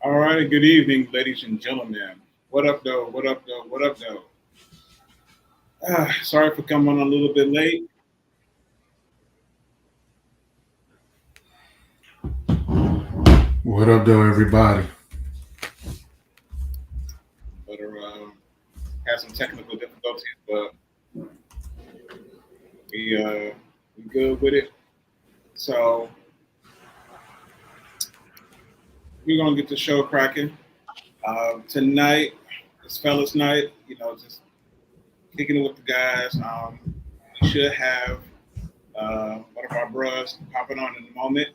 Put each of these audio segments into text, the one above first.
All right, good evening, ladies and gentlemen. What up, though? What up, though? What up, though? Sorry for coming on a little bit late, What up, though, everybody? but had some technical difficulties, but we good with it. So we're gonna get the show cracking tonight. It's fellas night. Just kicking it with the guys. We should have one of our bros popping on in a moment.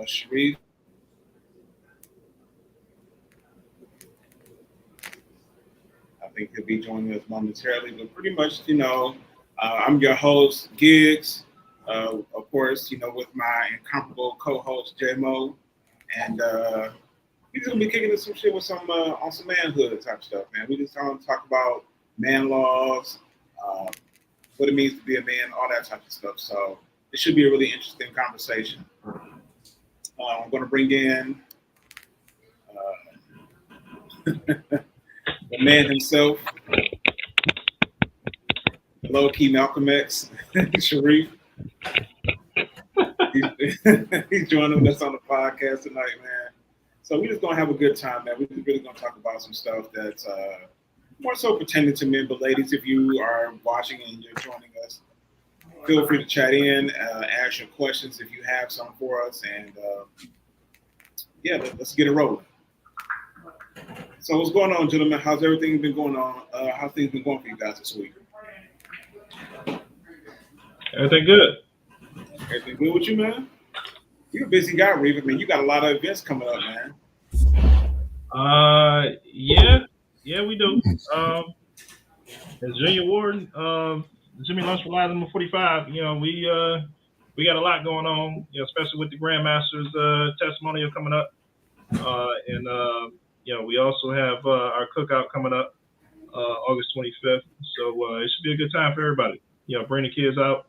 Sharif. I think he'll be joining us momentarily, but pretty much, I'm your host, Gigz. Of course, with my incomparable co-host JMo, and he's gonna be kicking us some shit with some on some manhood type stuff, man. We just gonna talk about man laws, uh, what it means to be a man, all that type of stuff. So it should be a really interesting conversation. I'm gonna bring in the man himself, low key Malcolm X, Sharif. He's, he's joining us on the podcast tonight, man. So we're just gonna have a good time, man. We're really gonna talk about some stuff that's more so pertaining to men. But ladies, if you are watching and you're joining us, feel free to chat in, ask your questions if you have some for us, and yeah, let's get it rolling. So what's going on, gentlemen? How's everything been going on? How's things been going for you guys this week? Everything good. Everything good with you, man? You're a busy guy, Reeve. I mean, you got a lot of events coming up, man. Yeah, we do. As Junior Ward, Jimmy Lunch for Live number 45. We got a lot going on. Especially with the Grandmasters testimonial coming up, and we also have our cookout coming up August 25th. So it should be a good time for everybody. Bring the kids out,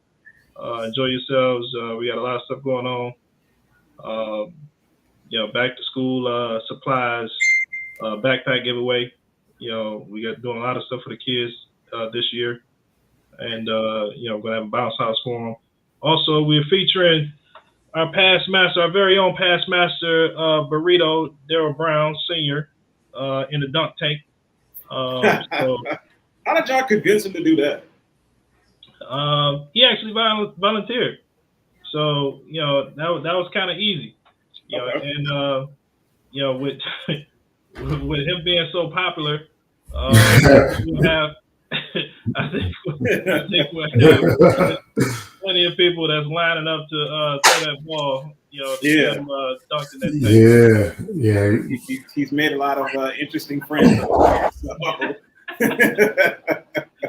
enjoy yourselves. We got a lot of stuff going on. Back to school supplies, backpack giveaway. We got doing a lot of stuff for the kids this year, and we're gonna have a bounce house for them. Also, we're featuring our past master, our very own past master, Burrito Daryl Brown Sr. In the dunk tank. So How did y'all convince him to do that? he actually volunteered. So that was kind of easy. Okay. And with with him being so popular, we'll have I think we'll have plenty of people that's lining up to throw that ball. To Yeah. get him dunked in that tank. yeah. He's made a lot of interesting friends. So.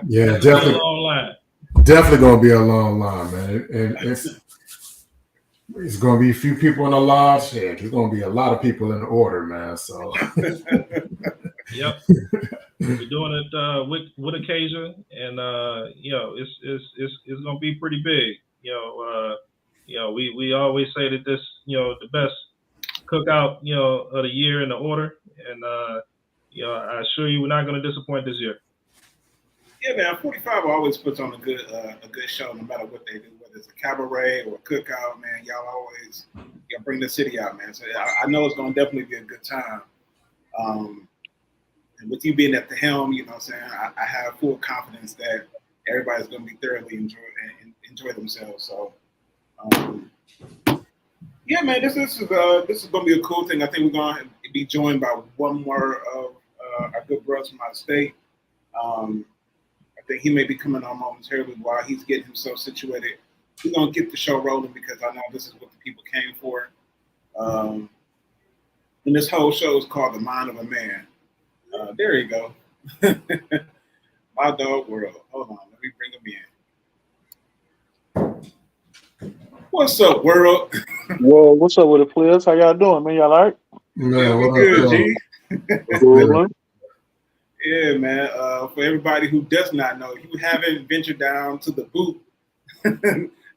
Yeah, It's gonna be a long line. definitely gonna be a long line, man. And it's gonna be a few people in the lodge. Yeah, there's gonna be a lot of people in the order, man. So Yep. We're doing it with occasion, and it's gonna be pretty big. We always say that this the best cookout of the year in the order, and I assure you we're not gonna disappoint this year. Yeah, man. 45 always puts on a good show, no matter what they do, whether it's a cabaret or a cookout. Man, y'all always bring the city out, man. So I know it's gonna definitely be a good time. And with you being at the helm, you know what I'm saying, I have full confidence that everybody's going to be thoroughly enjoy themselves. So, yeah, man, this is going to be a cool thing. I think we're going to be joined by one more of our good brothers from out of state. I think he may be coming on momentarily while he's getting himself situated. We're going to get the show rolling because I know this is what the people came for. And this whole show is called The Mind of a Man. There you go. My dog world. Hold on, let me bring him in. What's up, world? Whoa, what's up with the players? How y'all doing, man? Y'all all right? man, We what good, up, G. Good. Yeah, man. For everybody who does not know, you haven't ventured down to the boot.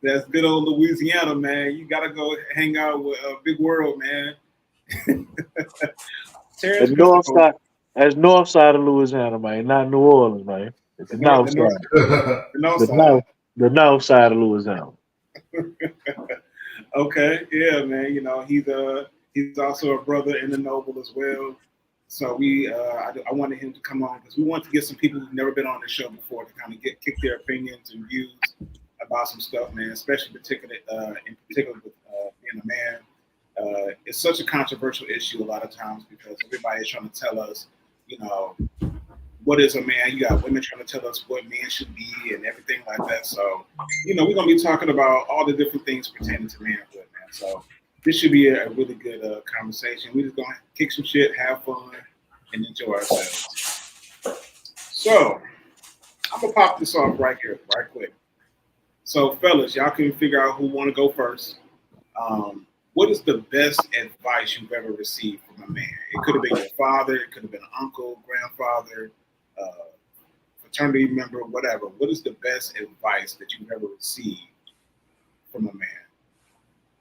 That's good old Louisiana, man. You gotta go hang out with Big World, man. Terrence That's north side of Louisiana, man, not New Orleans, man. It's the north the north, side. the north The side. north side of Louisiana. Okay, yeah, man. You know, he's also a brother in the noble as well. So I wanted him to come on because we want to get some people who've never been on the show before to kind of kick their opinions and views about some stuff, man. Especially in particular with being a man. It's such a controversial issue a lot of times because everybody's trying to tell us, you know, what is a man. You got women trying to tell us what men should be and everything like that. So, you know, we're gonna be talking about all the different things pertaining to manhood, man. So this should be a really good conversation. We're just gonna kick some shit, have fun, and enjoy ourselves. So I'm gonna pop this off right here, right quick. So, fellas, y'all can figure out who want to go first. What is the best advice you've ever received from a man? It could have been your father, it could have been an uncle, grandfather, fraternity member, whatever. What is the best advice that you've ever received from a man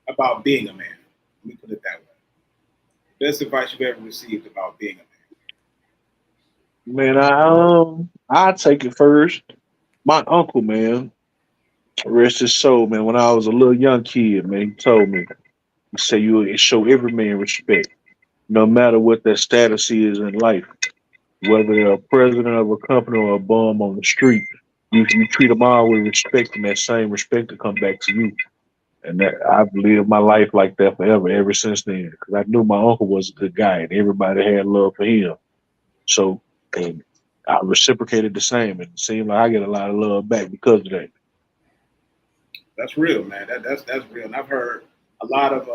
about being a man? Let me put it that way. Best advice you've ever received about being a man. Man, I take it first. My uncle, man, rest his soul, man. When I was a little young kid, man, he told me, he said, "You show every man respect, no matter what their status is in life. Whether they're a president of a company or a bum on the street, you treat them all with respect, and that same respect will come back to you." And that I've lived my life like that forever, ever since then. Because I knew my uncle was a good guy, and everybody had love for him. So, and I reciprocated the same, and it seemed like I get a lot of love back because of that. That's real, man. That's real. And I've heard a lot of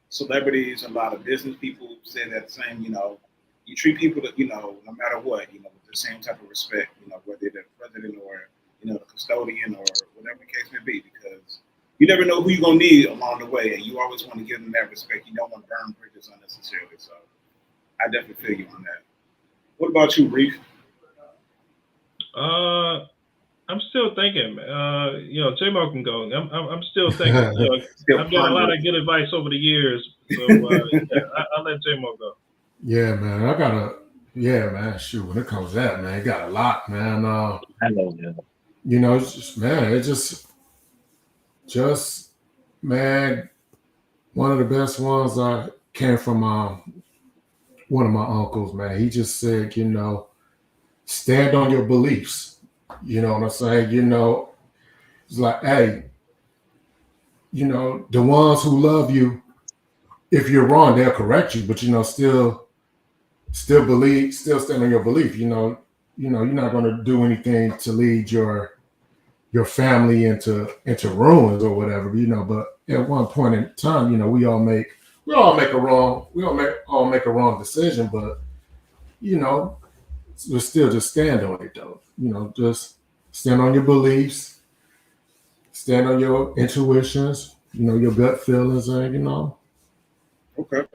celebrities, a lot of business people say that same. You know, you treat people that no matter what, with the same type of respect. Whether they're the president or the custodian or whatever the case may be, because you never know who you're gonna need along the way, and you always want to give them that respect. You don't want to burn bridges unnecessarily. So I definitely feel you on that. What about you, Reef? I'm still thinking. JMo can go. I'm still thinking. I've got a lot of good advice over the years. So I'll let JMo go. Yeah, man. Yeah, man. Shoot, when it comes to that, man, you got a lot, man. Hello, man. It's just, man, man. One of the best ones came from one of my uncles, man. He just said, stand on your beliefs. You know what I'm saying? It's like, hey, the ones who love you, if you're wrong, they'll correct you, but still believe, still stand on your belief. You're not going to do anything to lead your family into ruins or whatever. But at one point in time, we all make a wrong decision, but we still just stand on it though. Just stand on your beliefs, stand on your intuitions, your gut feelings, and Okay,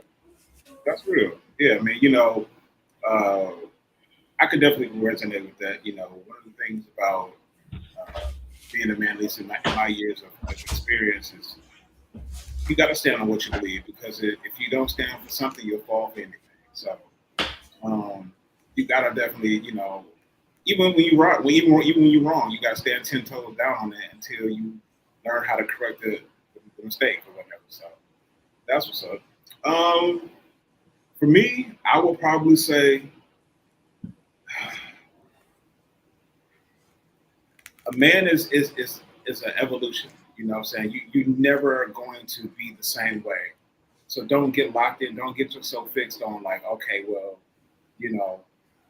that's real. Yeah, I mean, I could definitely resonate with that. One of the things about being a man, at least in my years of experience, is you got to stand on what you believe, because if you don't stand for something, you'll fall for anything. So you got to definitely, even when you're wrong, you got to stand 10 toes down on it until you learn how to correct the mistake or whatever. So that's what's up. For me, I will probably say a man is an evolution. You know what I'm saying? You never are going to be the same way. So don't get locked in. Don't get yourself fixed on like, okay, well,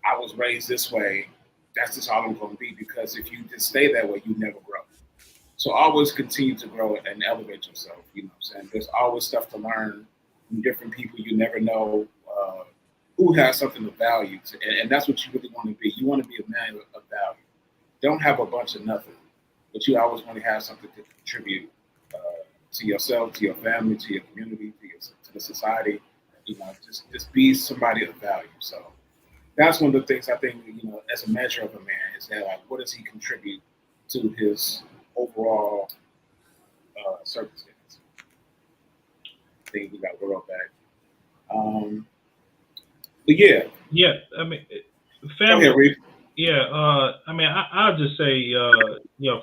I was raised this way. That's just all I'm going to be. Because if you just stay that way, you never grow. So always continue to grow and elevate yourself. You know what I'm saying? There's always stuff to learn from different people. You never know who has something of value. And that's what you really want to be. You want to be a man of value. Don't have a bunch of nothing, but you always want to have something to contribute to yourself, to your family, to your community, to the society. Just be somebody of value. So that's one of the things I think, as a measure of a man, is that like, what does he contribute to his overall circumstance? I think we got World back. But yeah, Yeah, I mean, go family. ahead, Reef. Yeah, I mean, I'll just say,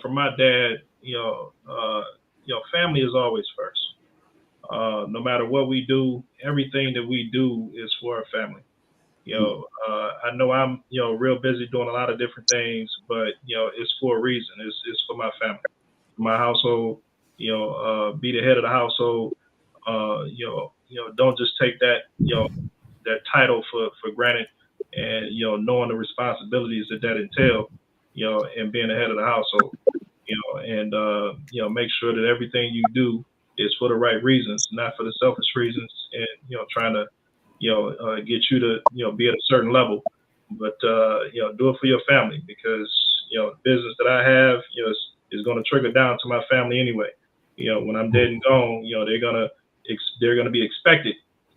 for my dad, family is always first. No matter what we do, everything that we do is for our family. I know I'm, real busy doing a lot of different things, but it's for a reason. It's for my family, my household. Be the head of the household. Don't just take that title for granted, and knowing the responsibilities that entail, and being the head of the household, and make sure that everything you do is for the right reasons, not for the selfish reasons, and trying to get you to be at a certain level, but do it for your family, because the business that I have is going to trickle down to my family anyway. When I'm dead and gone, they're gonna be expected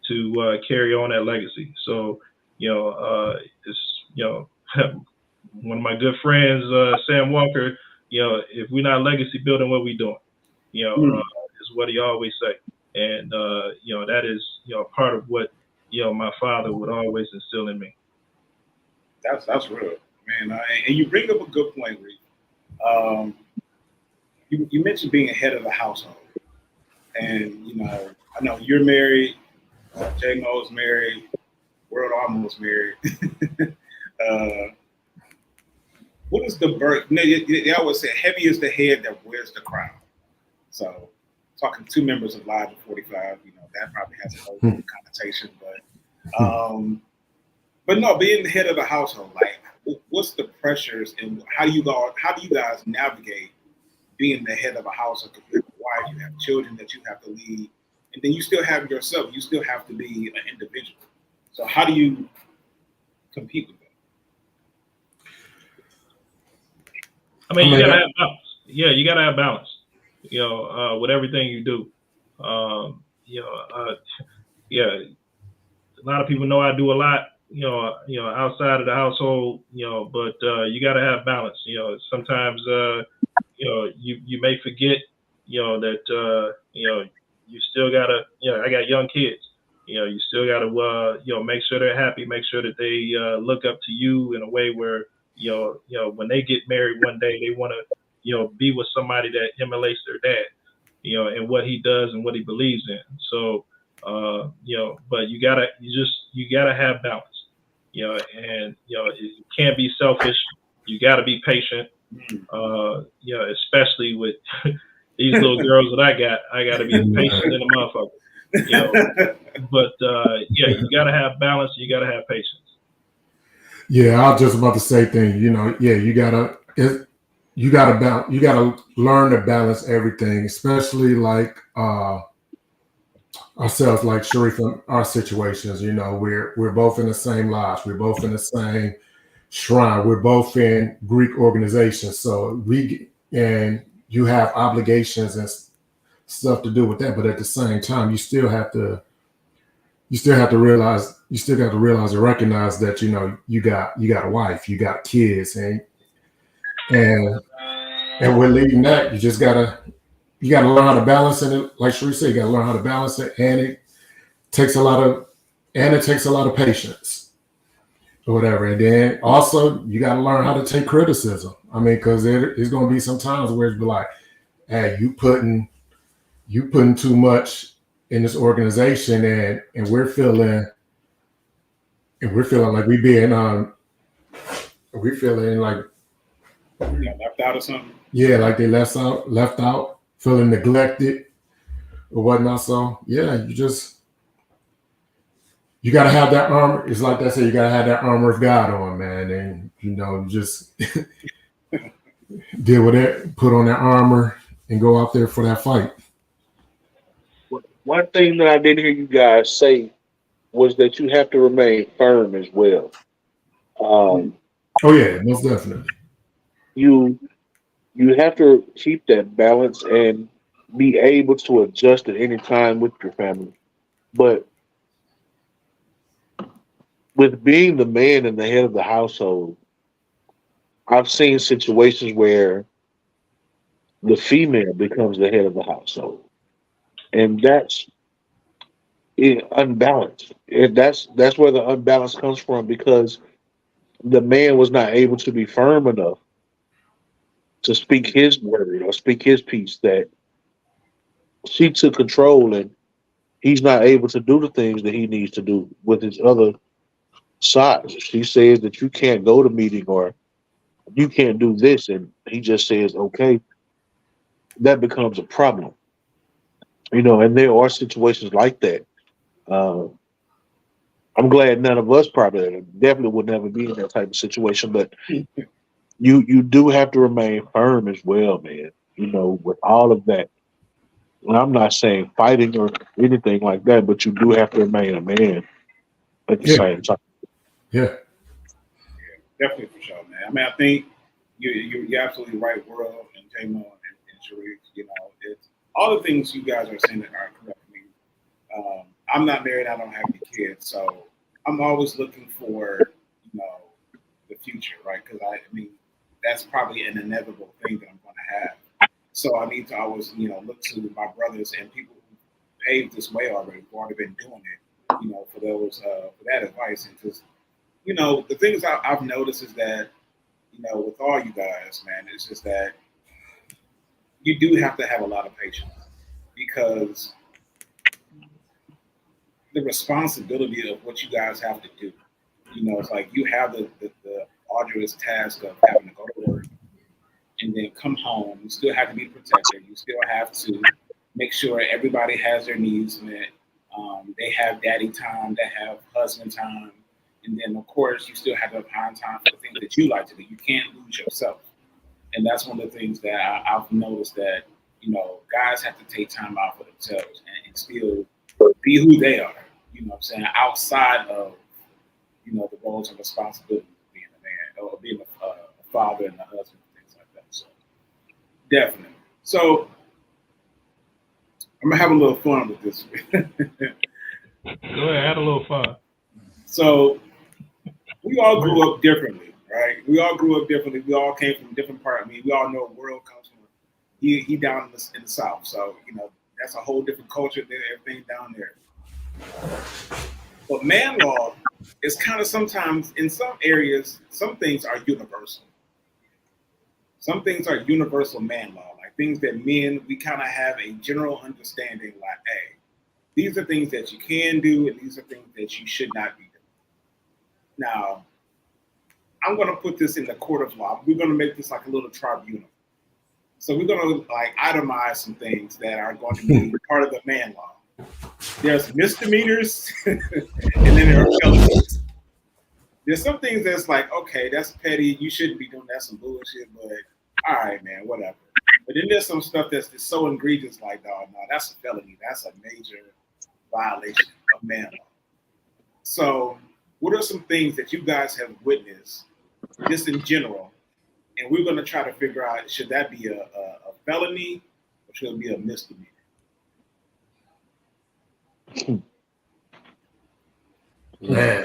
to carry on that legacy. So it's one of my good friends, Sam Walker. If we're not legacy building, what we doing? Is what he always say, and that is part of what my father would always instill in me. That's real, man. And you bring up a good point, Reef. You mentioned being a head of the household, and I know you're married. JMo is married. World almost married. What is the birth? They always say, "Heavy is the head that wears the crown." So, talking to two members of Live at 45, that probably has a whole different connotation. But no, being the head of the household, like, what's the pressures, and how do you guys navigate being the head of a household? Because you have a wife, you have children that you have to lead, and then you still have yourself. You still have to be an individual. So, how do you compete with that? I mean, you gotta have balance. Yeah, you gotta have balance. With everything you do. Yeah, a lot of people know I do a lot. Outside of the household. But you gotta have balance. Sometimes you may forget. That you still gotta. I got young kids. You still gotta make sure they're happy. Make sure that they look up to you in a way where when they get married one day, they want to be with somebody that emulates their dad, and what he does and what he believes in. So but you gotta have balance, and you can't be selfish. You gotta be patient, especially with these little girls that I gotta be patient in a motherfucker. But you gotta have balance. You gotta have patience. Yeah, I was just about to say things. You gotta learn to balance everything, especially like ourselves, like Sharif, in our situations. We're both in the same lodge, we're both in the same shrine, we're both in Greek organizations. So you have obligations and stuff to do with that, but at the same time, you still have to realize and recognize that you got a wife, you got kids, and we're leading that. You gotta learn how to balance it. Like Sheree said, you gotta learn how to balance it, and it takes a lot of patience or whatever. And then also you gotta learn how to take criticism. I mean, because there's gonna be some times where it's be like, hey, you putting too much in this organization, and we're feeling like we're feeling like left out or something. Yeah, like they left out, feeling neglected or whatnot. So yeah, you gotta have that armor. It's like I said, you gotta have that armor of God on, man, and just deal with it, put on that armor, and go out there for that fight. One thing that I did hear you guys say was that you have to remain firm as well. Oh yeah, most definitely. You have to keep that balance and be able to adjust at any time with your family. But with being the man and the head of the household, I've seen situations where the female becomes the head of the household. And unbalanced. That's where the unbalance comes from because the man was not able to be firm enough to speak his word or speak his piece. That she took control and he's not able to do the things that he needs to do with his other sides. She says that you can't go to meeting or you can't do this, and he just says okay. That becomes a problem, and there are situations like that. Uh, I'm glad none of us probably definitely would never be in that type of situation, but you do have to remain firm as well, man. With all of that. And I'm not saying fighting or anything like that, but you do have to remain a man at the Yeah, same time. yeah, Definitely for sure, man. I mean, I think you're absolutely right, World and JMo and Sharif. It's all the things you guys are saying that are correct. I mean, I'm not married. I don't have any kids, so I'm always looking for the future, right? Because I mean, that's probably an inevitable thing that I'm going to have. So I need to always look to my brothers and people who paved this way already, who've already been doing it, for those for that advice. And just the things I've noticed is that with all you guys, man, it's just that you do have to have a lot of patience because the responsibility of what you guys have to do. It's like you have the arduous task of having to go to work and then come home. You still have to be protected. You still have to make sure everybody has their needs met. They have daddy time, they have husband time. And then, of course, you still have to find time for the things that you like to do. You can't lose yourself. And that's one of the things that I've noticed that, guys have to take time out for themselves and still be who they are, what I'm saying, outside of, the roles and responsibilities of being a man or being a father and a husband and things like that. So, definitely. So, I'm going to have a little fun with this. Go ahead, have a little fun. So, we all grew up differently, right? We all grew up differently. We all came from different parts. I mean, we all know where World comes from. He down in the South. So, that's a whole different culture there, everything down there. But ManLaw is kind of sometimes, in some areas, some things are universal. Some things are universal ManLaw, like things that men, we kind of have a general understanding like, hey, these are things that you can do and these are things that you should not be doing. Now, I'm going to put this in the court of law. We're going to make this like a little tribunal. So we're going to like itemize some things that are going to be part of the ManLaw. There's misdemeanors and then there are felonies. There's some things that's like, okay, that's petty. You shouldn't be doing that, some bullshit, but all right, man, whatever. But then there's some stuff that's just so egregious like, oh, no, that's a felony. That's a major violation of ManLaw. So what are some things that you guys have witnessed just in general? And we're going to try to figure out, should that be a felony or should it be a misdemeanor? man.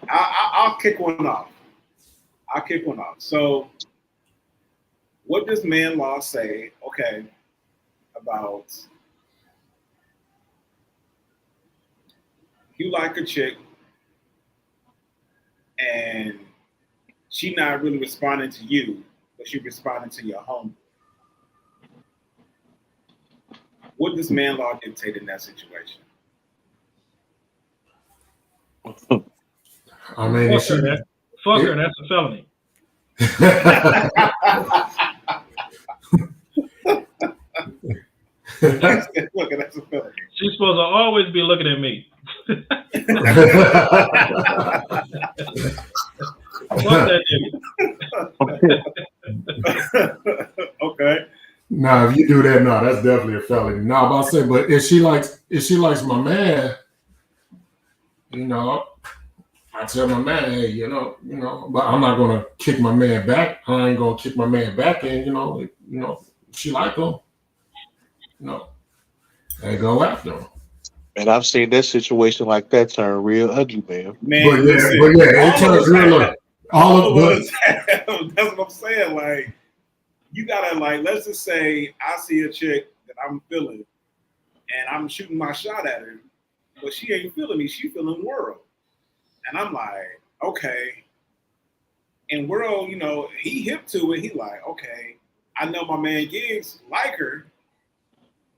I'll kick one off. So what does ManLaw say, okay, about you like a chick and she not really responding to you, but she responding to your home? What does ManLaw dictate in that situation? I mean, Fuck her, that's a felony. Look, that's a felony. She's supposed to always be looking at me. Fuck that nigga. Okay. Nah, if you do that, no, that's definitely a felony. Nah, but I say, but if she likes my man, I tell my man, hey, but I'm not gonna kick my man back. I ain't gonna kick my man back, and if she like him, and go after him. And I've seen that situation like that turn real ugly, man. Man, it turns real ugly. All of us. That's what I'm saying. Like, you gotta let's just say I see a chick that I'm feeling, and I'm shooting my shot at her, but she ain't feeling me. She feeling World, and I'm like, okay. And World, you know, he hip to it. He like, okay, I know my man Gigz like her.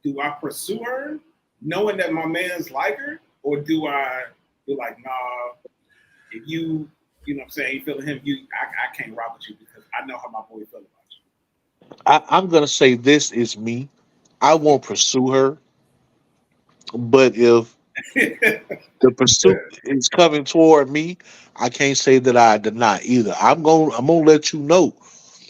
Do I pursue her, knowing that my man's like her, or do I be like, nah? If you know what I'm saying, you feeling him, I can't rock with you because I know how my boy feel about I'm gonna say this is me. I won't pursue her, but if you. the pursuit is coming toward me, I can't say that I deny either. I'm gonna let you know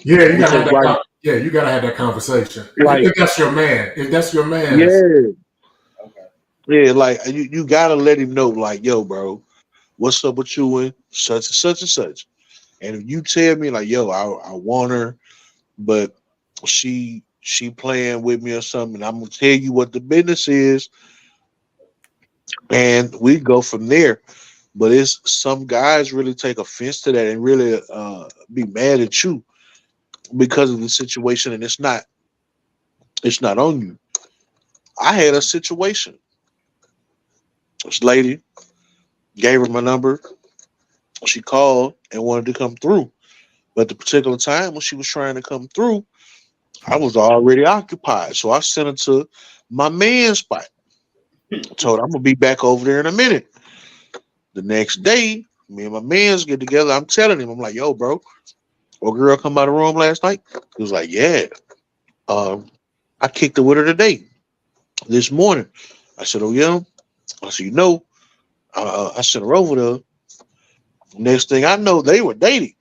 Yeah, you gotta because have you gotta have that conversation. like If that's your man, if that's your man's, yeah, Okay. yeah, like you gotta let him know, like, yo, bro, what's up with you and such and such and such. And if you tell me like, yo, I want her, but she playing with me or something, I'm gonna tell you what the business is, and we go from there. But it's some guys really take offense to that and really be mad at you because of the situation, and it's not on you. I had a situation. This lady gave her my number. She called and wanted to come through. But the particular time when she was trying to come through, I was already occupied. So I sent her to my man's spot. Told her I'm gonna be back over there in a minute. The next day, me and my man's get together. I'm telling him, I'm like, yo, bro, or girl come out of the room last night? He was like, yeah. Um, I kicked it with her today, this morning. I said, oh yeah. I said, I sent her over there. Next thing I know, they were dating.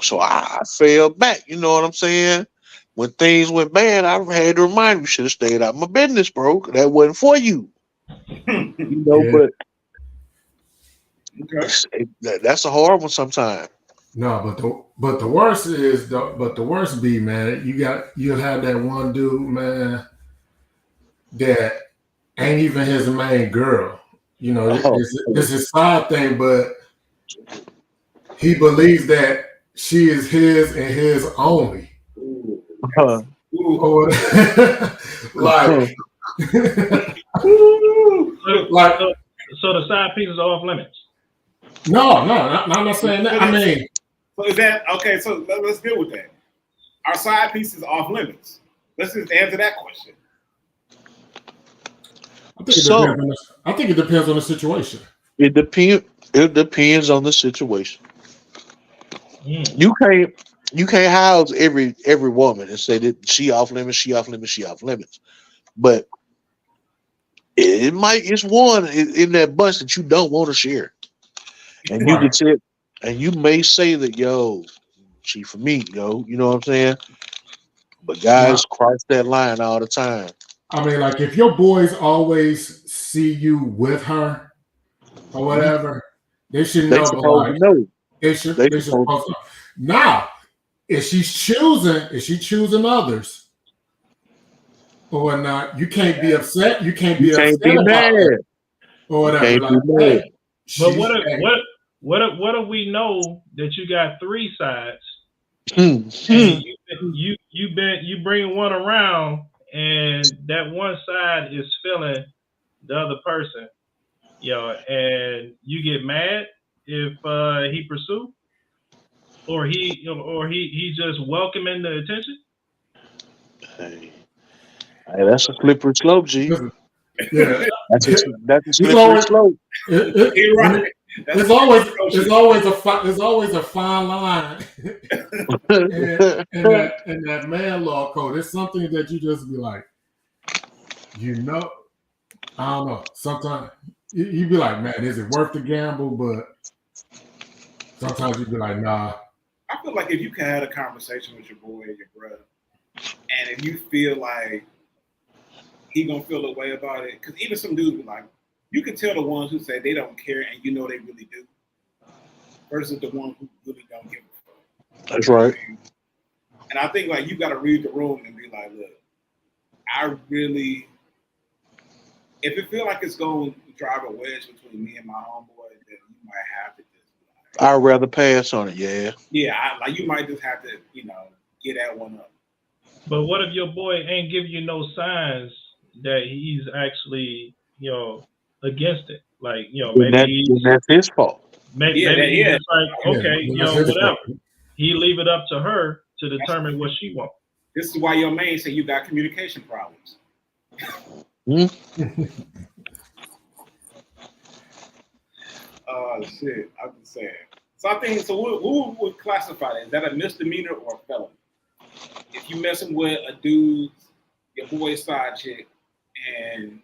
So I fell back. You know what I'm saying? When things went bad, I had to remind you, should have stayed out of my business, bro. That wasn't for you. yeah, But Okay. that's a hard one sometimes. no. But the worst is the worst be, man. You have that one dude, man, that ain't even his main girl. You know, Oh, this is side thing, but he believes that she is his and his only. Ooh, uh, that's ooh. Or like, Ooh. like So the side pieces are off limits. no, I'm not saying that. I mean, So is that okay? So let's deal with that. Our side piece is off limits. Let's just answer that question. so I think it depends on the situation. it depends. It depends on the situation. Mm. You can't house every woman and say that she off limits, she off limits, she off limits. But it's one in that bunch that you don't want to share, and you Right. can say, and you may say that, yo, she for me, yo, you know what I'm saying? But Now, guys cross that line all the time. I mean, like if your boys always see you with her or Mhm. whatever, they should They know. But supposed to like know. They they should. supposed Now, if she choosing others or whatnot, you can't be upset. You can't you be can't upset be about that mad. or You whatever. can't be Like, mad. hey, But she's hey, what if we know that you got three sides Hmm. and Hmm. you bring one around and that one side is feeling the other person, and you get mad if he pursue or he just welcoming the attention. Hey, hey, that's a slippery slope, G. listen, yeah. That's a It's slippery always slope. You're when right. That's it's a always slippery ocean. it's always a fine line in that man law code. It's something that you just be like, you know, I don't know. Sometimes you be like, man, is it worth the gamble? But sometimes you be like, nah. I feel like if you can have a conversation with your boy or your brother, and if you feel like he gonna feel a way about it, because even some dudes be like, you can tell the ones who say they don't care and you know they really do, versus the ones who really don't give a fuck. That's You know what right. I mean? And I think like you got to read the room and be like, look, I really, if it feel like it's going to drive a wedge between me and my homeboy, then you might have to just be like, I'd rather pass on it. Yeah. yeah, like you might just have to, get that one up. But what if your boy ain't give you no signs that he's actually, against it. Like, Then that's his fault. maybe Yeah, he's just like, Yeah, okay, that's his whatever. fault. He leave it up to her to determine what she wants. This is why your man say you got communication problems. Shit, I'm just saying. So I think who would classify that? Is that a misdemeanor or a felony? If you messing with a dude, your boy's side chick, and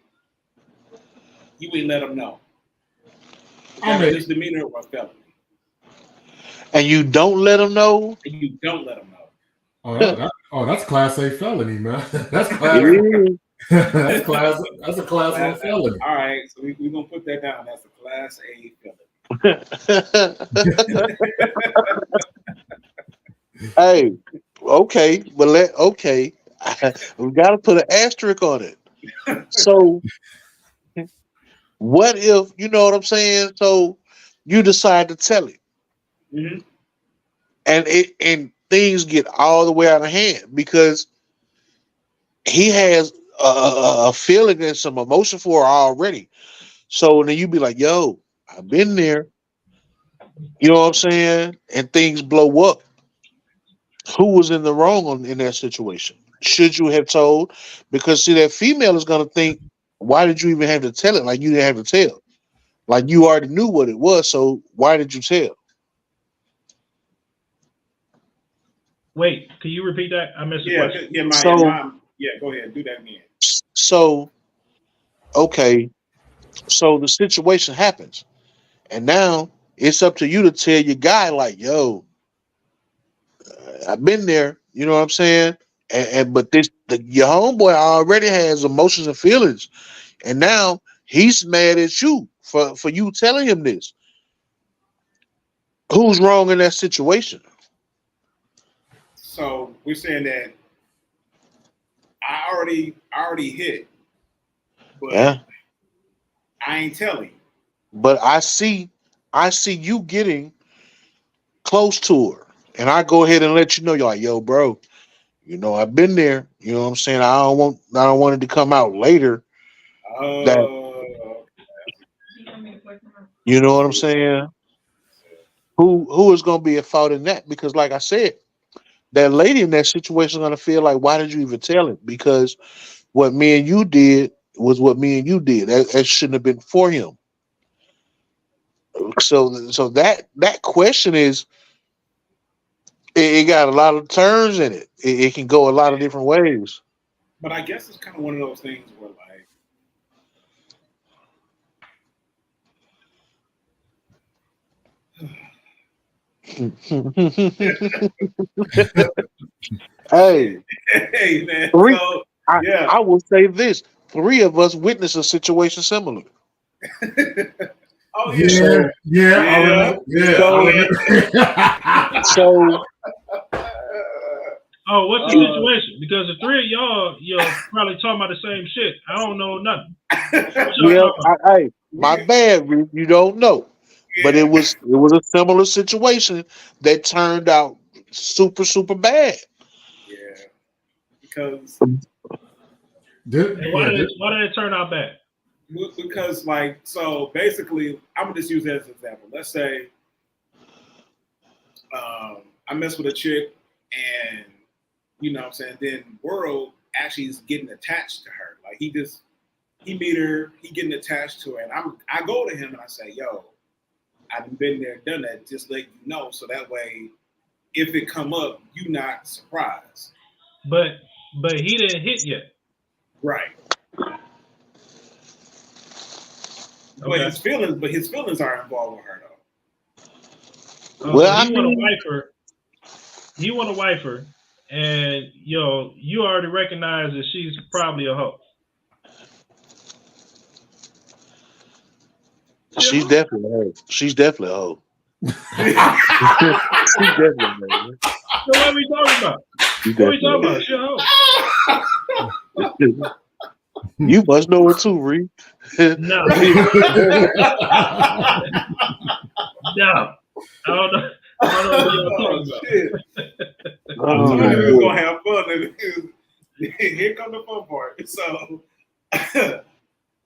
you ain't let him know, is that a misdemeanor or a felony? And you don't let him know. And you don't let him know. That's class A felony, man. That's class. That's class. That's a class A felony. All right, so we're gonna put that down. That's a class A felony. Hey, okay, but we got to put an asterisk on it. So, what if you know what I'm saying? So, you decide to tell him, Mm-hmm. and things get all the way out of hand because he has a feeling and some emotion for her already. So then you be like, "Yo, I've been there." You know what I'm saying? And things blow up. Who was in the wrong in that situation? Should you have told? Because see, that female is gonna think, why did you even have to tell it? Like you didn't have to tell. Like you already knew what it was, so why did you tell? Wait, can you repeat that? I missed the question. Go ahead, do that again. So, okay, so the situation happens, and now it's up to you to tell your guy, like, yo, I've been there. You know what I'm saying? But your homeboy already has emotions and feelings, and now he's mad at you for you telling him this. Who's wrong in that situation? So we're saying that I already hit, but Yeah. I ain't telling. But I see you getting close to her, and I go ahead and let you know. You're like, yo, bro, I've been there. You know what I'm saying? I don't want it to come out later. You know what I'm saying? Who is going to be at fault in that? Because, like I said, that lady in that situation is going to feel like, why did you even tell him? Because what me and you did was what me and you did. That shouldn't have been for him. So that question is, it got a lot of turns in it. It can go a lot of different ways. But I guess it's kind of one of those things where, Hey, hey man, I will say this: 3 of us witnessed a situation similar. Oh Yeah. So, oh, what's the situation? Because the 3 of y'all, probably talking about the same shit. I don't know nothing. My bad, Rick, you don't know, but it was a similar situation that turned out super, super bad. Yeah, because why did it turn out bad? Because so basically, I'm gonna just use that as an example. Let's say I mess with a chick, and you know what I'm saying, then World actually is getting attached to her. Like he meet her, he getting attached to her, and I go to him and I say, yo, I've been there, done that, just let you know, so that way if it come up, you not surprised. But he didn't hit yet. Right. Okay. But his feelings are involved with her though. Well, he want to wife her, and you already recognize that she's probably a hoe. She's definitely a hoe. She's definitely a hoe. She's definitely a hoe. So what are we talking about? She a hoe. You must know her too, Reed. No. No. I don't know what you're talking about. Shit. I told you we was gonna have fun. Here comes the fun part. So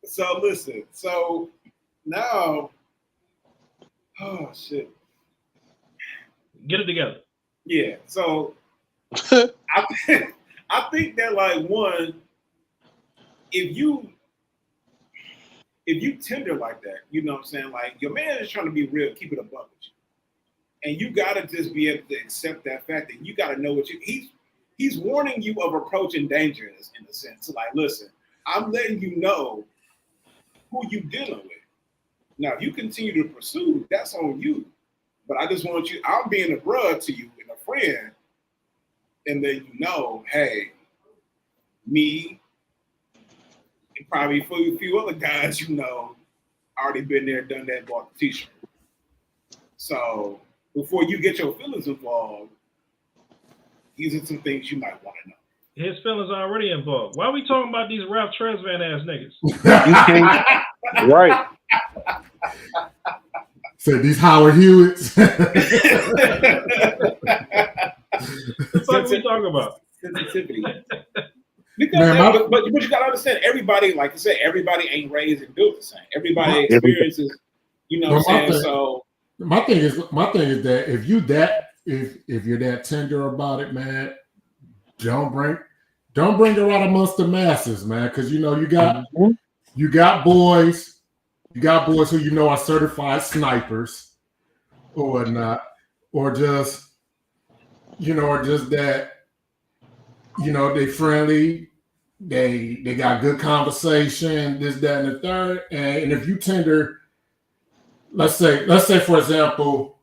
So listen. So now, oh shit. Get it together. Yeah. So I think that like one, if you tender like that, you know what I'm saying? Like your man is trying to be real, keep it a buck with you. And you gotta just be able to accept that fact that you gotta know what he's warning you of approaching danger in a sense. So like, listen, I'm letting you know who you dealing with. Now, if you continue to pursue, that's on you. But I just want you, I'm being a brother to you and a friend, and then you know, hey, me, and probably a few other guys you know already been there, done that, bought the t-shirt. So before you get your feelings involved, these are some things you might want to know. His feelings are already involved. Why are we talking about these Ralph Tresvant ass niggas? You can't. Right. Said these Howard Hewitts. What the fuck are we talking about? Sensitivity. Because, Man, but you gotta understand, everybody, like I said, everybody ain't raised and built the same. Everybody experiences, you know what I'm saying? So my thing is that if you're that tender about it, man, don't bring her out amongst the masses, man, because you know you got boys who you know are certified snipers or whatnot, or just that, you know, they friendly, they got good conversation, this, that, and the third. And if you tender, let's say for example,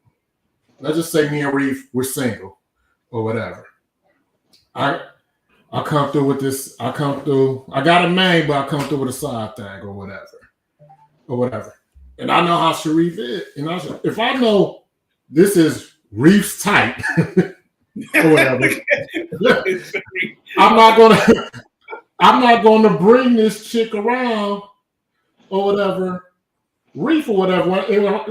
let's just say me and Reef we're single or whatever. I come through with this. I got a main, but I come through with a side thing or whatever. And I know how Sharif is. And if I know this is Reef's type or whatever, I'm not gonna bring this chick around or whatever, Reef or whatever,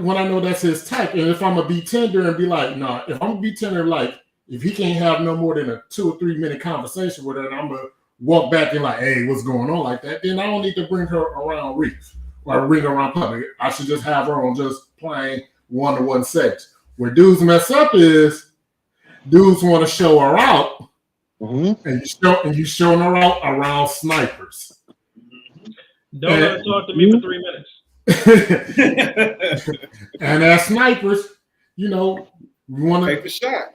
when I know that's his type. And if I'm gonna be tender and be like, no, if I'm gonna be tender, like if he can't have no more than a 2 or 3 minute conversation with her, and I'm gonna walk back and like, hey, what's going on like that, then I don't need to bring her around Reef or bring her around public. I should just have her on just plain one-to-one sex. Where dudes mess up is dudes want to show her out, and you showing her out around snipers. Don't let her talk to me for 3 minutes. And as snipers, you know, we want to take the shot.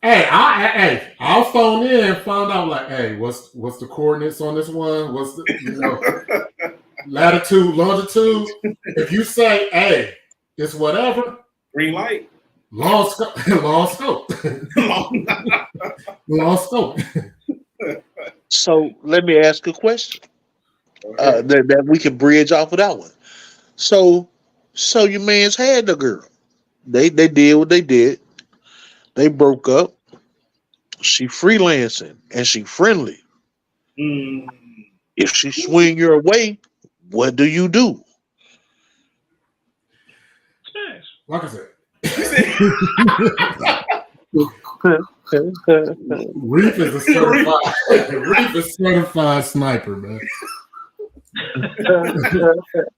I'll phone in and find out like, hey, what's the coordinates on this one? What's the, you know, latitude, longitude? If you say, hey, it's whatever, green light. Long scope. So let me ask a question that we can bridge off of that one. So your man's had the girl. They did what they did. They broke up. She freelancing and she friendly. If she swing your way, what do you do? Like I said, Reef is a certified sniper, man. That's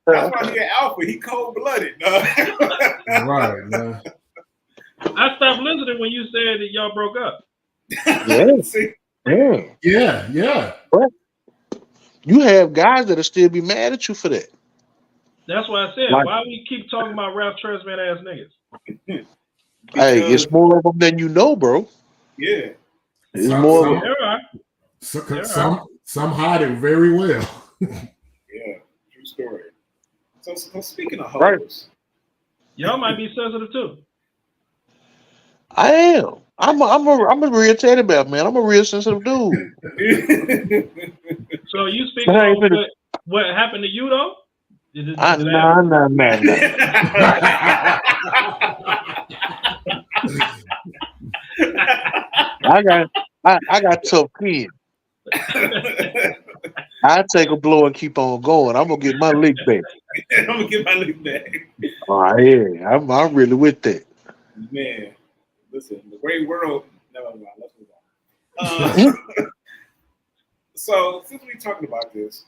why he an alpha. He cold-blooded. Right, man. I stopped listening when you said that y'all broke up. Yeah. You have guys that'll still be mad at you for that. That's why I said, why we keep talking about Ralph Tresvant ass niggas? Hey, it's more of them than you know, bro. Yeah. It's more of them. Some hide it very well. Yeah, true story. So speaking of hoes, right. Y'all might be sensitive too. I am. I'm a real teddy bear, man. I'm a real sensitive dude. So you speaking of what happened to you though? Nah. I got tough skin. I take a blow and keep on going. I'm gonna get my lick back. Oh yeah, I'm really with that. Man, listen, the great world. Never mind. Let's move on. So since we're talking about this,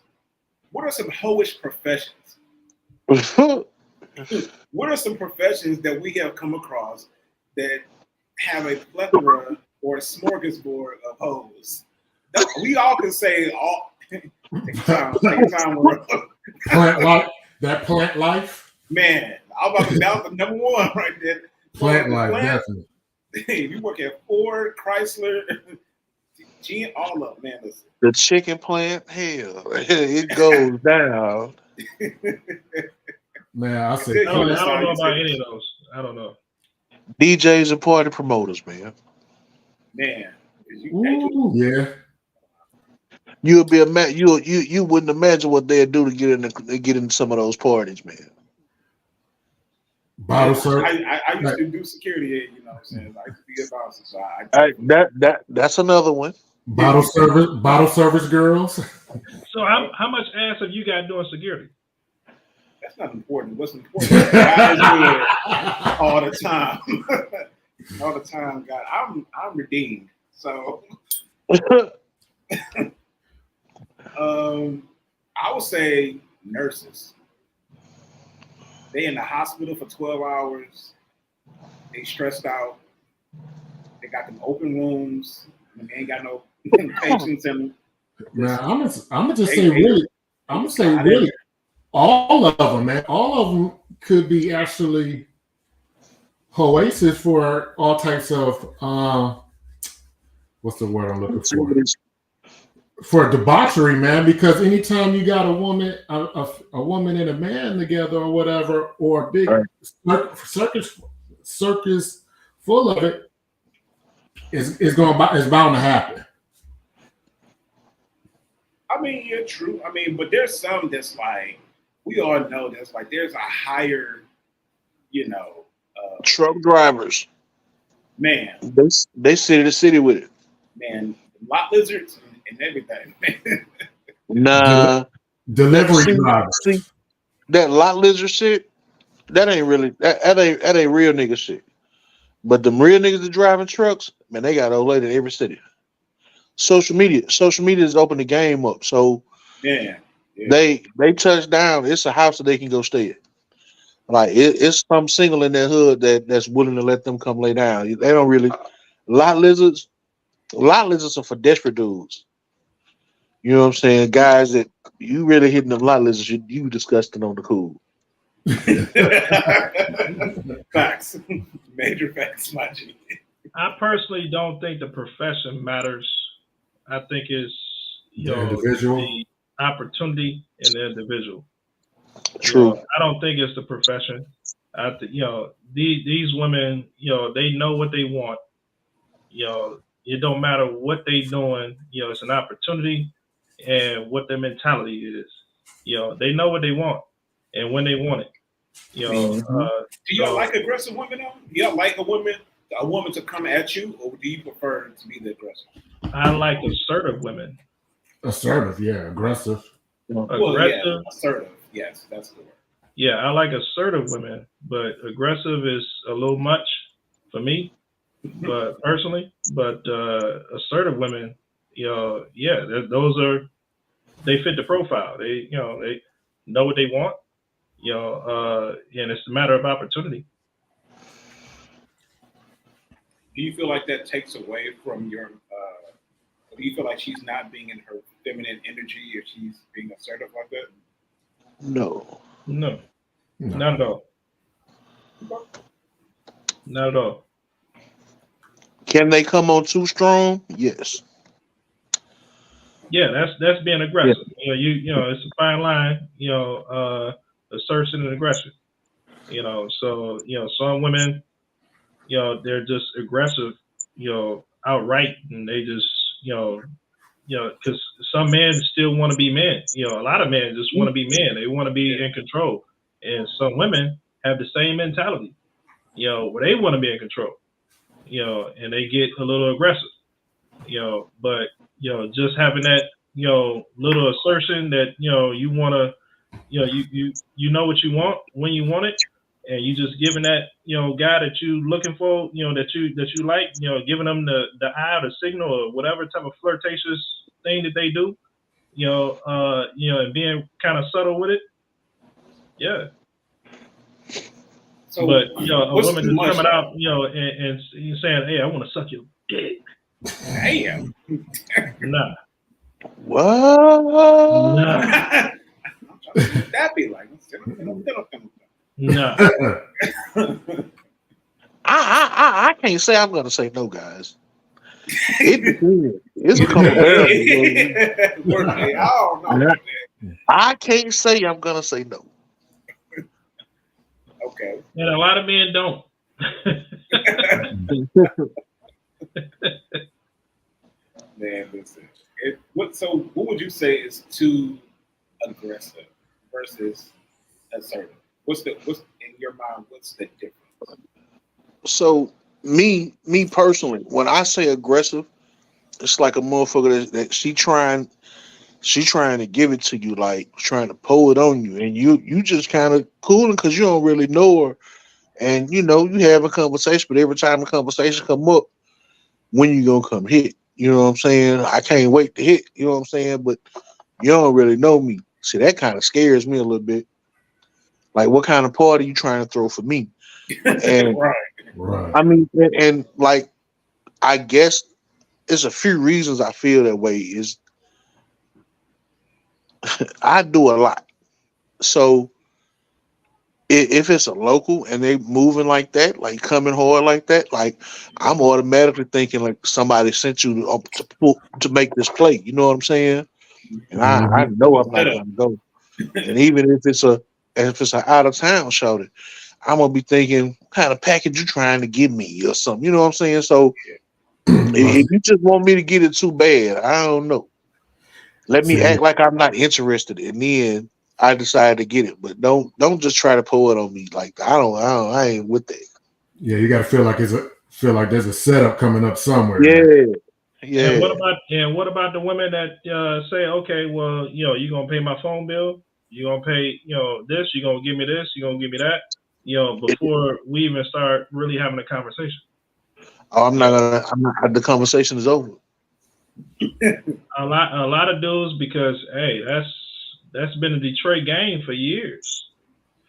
what are some hoish professions? What are some professions that we have come across that have a plethora or a smorgasbord of hoes? We all can say all. Take your time. Plant life. That plant life. Man, I was about to, that was the number one right there. Plant life, definitely. You work at Ford, Chrysler, GM, all of them, man. Listen. The chicken plant, hell, it goes down. Man, I I said don't know about any of those. I don't know. DJs and party promoters, man. Man, ooh, yeah. You wouldn't imagine what they'd do to get in some of those parties, man. Bottle service. I used to do security, you know what I'm saying? I used to be a bouncer, so That's another one. Bottle service girls. So how much ass have you got doing security? That's not important. What's important is God is good all the time. All the time, God. I'm redeemed. So I would say nurses. They in the hospital for 12 hours. They stressed out. They got them open rooms. And they ain't got no patients in them. Man, I'm gonna just say really. I'm gonna say really. All of them, man. All of them could be actually oasis for all types of what's the word I'm looking for? For debauchery, man. Because anytime you got a woman, a woman and a man together, or whatever, or a big circus full of it, is bound to happen. I mean, you're true. I mean, but there's some that's like we all know that's like there's a higher, truck drivers. Man, they city to city with it. Man, lot lizards and everything. Nah, delivery drivers. See, that lot lizard shit, that ain't really that ain't real nigga shit. But them real niggas that driving trucks, man, they got old lady in every city. Social media has opened the game up. So yeah. They touch down. It's a house that they can go stay at. Like it's some single in their hood that's willing to let them come lay down. They don't really lot lizards are for desperate dudes. You know what I'm saying? Guys that you really hitting them lot lizards, you disgusting on the cool. Facts. Major facts, my G. I personally don't think the profession matters. I think it's the individual. The opportunity in the individual. True. I don't think it's the profession. These women, they know what they want. It don't matter what they doing. It's an opportunity and what their mentality is. They know what they want and when they want it. Do y'all like aggressive women though? Do y'all like a woman to come at you, or do you prefer to be the aggressor? I like assertive women. Assertive, yeah, aggressive. Aggressive, assertive, yes, that's the word. Yeah, I like assertive women, but aggressive is a little much for me, but personally. But assertive women, they fit the profile. They know what they want, and it's a matter of opportunity. Do you feel like that takes away from your? Do you feel like she's not being in her feminine energy, or she's being assertive like that? No, not at all. Not at all. Can they come on too strong? Yes. Yeah, that's being aggressive. Yeah. It's a fine line. Assertion and aggression. So some women, they're just aggressive. Outright, and they just because some men still want to be men. A lot of men just want to be men. They want to be in control, and some women have the same mentality. Where they want to be in control. And they get a little aggressive. But just having that little assertion that you want to you know what you want when you want it, and you just giving that guy that you looking for that you like giving them the eye or the signal or whatever type of flirtatious thing that they do, and being kind of subtle with it. Yeah. So, But a what's woman too just much? coming out, and saying, "Hey, I want to suck your dick." Damn. Nah. What? Nah. That be like. Nah. I can't say I'm gonna say no, guys. It depends. It's a couple variables. I don't know. I can't say I'm gonna say no. Okay. And a lot of men don't. Man, listen. What would you say is too aggressive versus assertive? What's in your mind? What's the difference? So me personally, when I say aggressive, it's like a motherfucker that she trying to give it to you, like trying to pull it on you, and you just kind of cooling because you don't really know her, and you have a conversation, but every time a conversation come up, when you gonna come hit? You know what I'm saying? I can't wait to hit. You know what I'm saying? But you don't really know me. See, that kind of scares me a little bit. Like, what kind of party you trying to throw for me? And Right. I mean, and like, I guess there's a few reasons I feel that way. Is I do a lot, so if it's a local and they moving like that, like coming hard like that, like I'm automatically thinking like somebody sent you to make this play. You know what I'm saying? And I know I'm not gonna go. And even if it's a out of town show, I'm gonna be thinking, what kind of package you trying to give me or something. You know what I'm saying? So if you just want me to get it too bad, I don't know. Let me act like I'm not interested, and then I decide to get it. But don't just try to pull it on me. Like I ain't with that. Yeah, you got to feel like there's a setup coming up somewhere. Yeah. And what about the women that say, okay, well, you're gonna pay my phone bill, you're gonna pay, this, you're gonna give me this, you're gonna give me that, before we even start really having a conversation. Oh, I'm not. The conversation is over. A lot of dudes, because hey, that's been a Detroit game for years.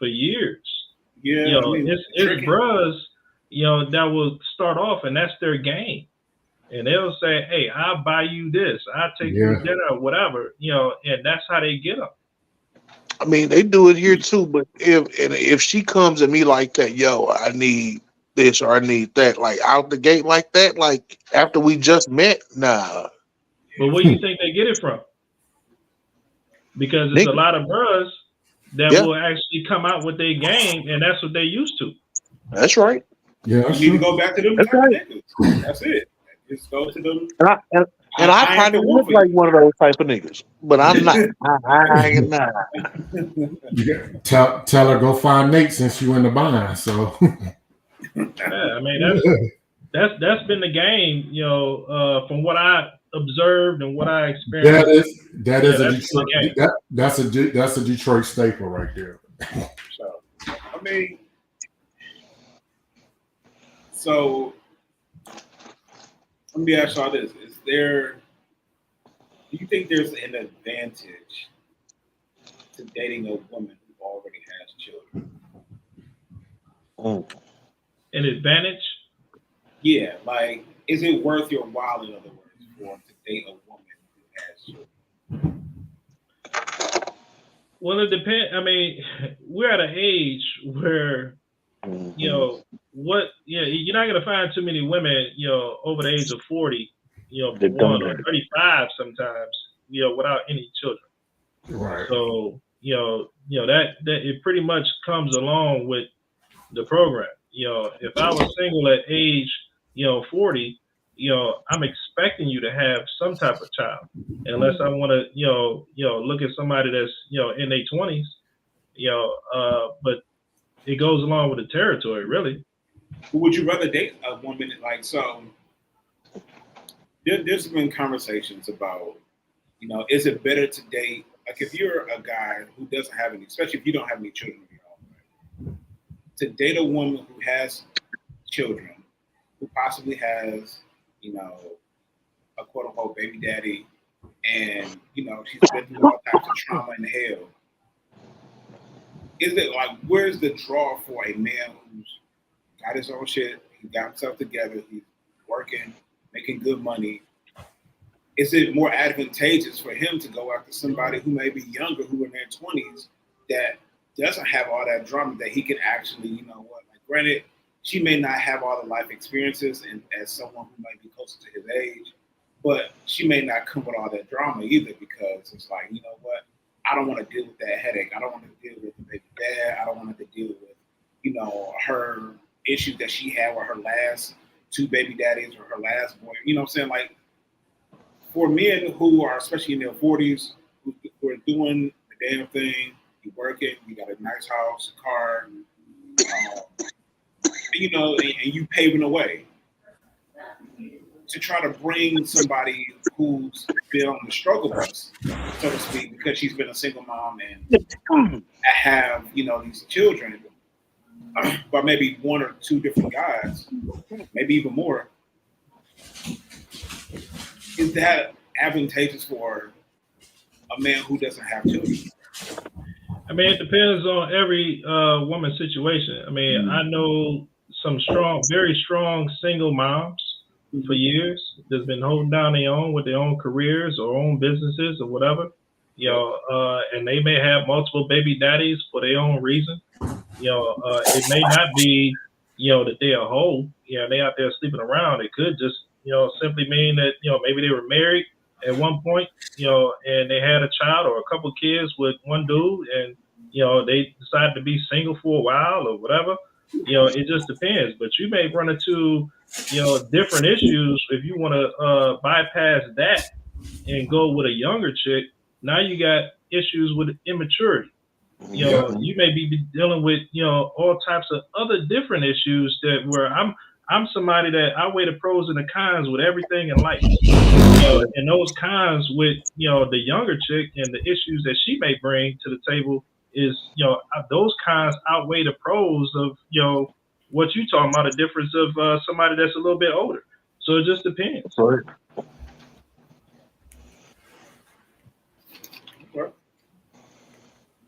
Yeah, it's bros, that will start off, and that's their game. And they'll say, "Hey, I'll buy you this. I'll take you to dinner, or whatever." And that's how they get them. I mean, they do it here too. But if she comes at me like that, yo, I need this or I need that, like out the gate like that, like after we just met, nah. But where do you think they get it from? Because it's a lot of bros that will actually come out with their game, and that's what they used to. That's right. Yeah, you need to go back to them. That's right. That's it. Just go to them. And I probably look like one of those type of niggas, but I'm not. I am not. Tell her go find Nate since you in the bind. So yeah, I mean that's been the game, from what I observed and what I experienced. That's a Detroit staple right there. So I mean, so let me ask y'all this: do you think there's an advantage to dating a woman who already has children? An advantage? Yeah, like, is it worth your while, in other words, to date a woman who has children? Well, it depends. I mean, we're at an age where, you're not going to find too many women, over the age of 40, or 35 sometimes, without any children. Right. So, that it pretty much comes along with the program. If I was single at age, 40, I'm expecting you to have some type of child, unless I want to, look at somebody that's, in their 20s, but it goes along with the territory, really. Would you rather date a woman like so? There's been conversations about, is it better to date, like if you're a guy who doesn't have any, especially if you don't have any children of your own, right? To date a woman who has children, who possibly has, a quote unquote baby daddy, and you know she's been through all types of trauma and hell. Is it like where's the draw for a man who's got his own shit, he got himself together, he's working, making good money? Is it more advantageous for him to go after somebody who may be younger, who in their 20s, that doesn't have all that drama, that he can actually, you know what, like granted, she may not have all the life experiences and as someone who might be closer to his age, but she may not come with all that drama either, because it's like, you know what, I don't want to deal with that headache. I don't want to deal with the baby dad. I don't want to deal with, you know, her issues that she had with her last 2 baby daddies or her last boy. You know what I'm saying? Like, for men who are, especially in their 40s, who are doing the damn thing, you working, you got a nice house, car, you know, and you paving the way to try to bring somebody who's been on the struggle bus, so to speak, because she's been a single mom and have, you know, these children, by maybe 1 or 2 different guys, maybe even more. Is that advantageous for a man who doesn't have children? I mean, it depends on every woman's situation. I mean, I know some very strong single moms for years that's been holding down their own with their own careers or own businesses or whatever, you know, and they may have multiple baby daddies for their own reason. You know, it may not be, you know, that they're a hoe, you know, they out there sleeping around. It could just, you know, simply mean that, you know, maybe they were married at one point, you know, and they had a child or a couple of kids with one dude, and, you know, they decided to be single for a while or whatever. You know, it just depends. But you may run into, you know, different issues if you want to bypass that and go with a younger chick. Now you got issues with immaturity. You know, you may be dealing with, you know, all types of other different issues that where I'm somebody that I weigh the pros and the cons with everything in life. You know, and those cons with, you know, the younger chick and the issues that she may bring to the table is, you know, those cons outweigh the pros of, you know, what you talking about, a difference of somebody that's a little bit older. So it just depends. Right.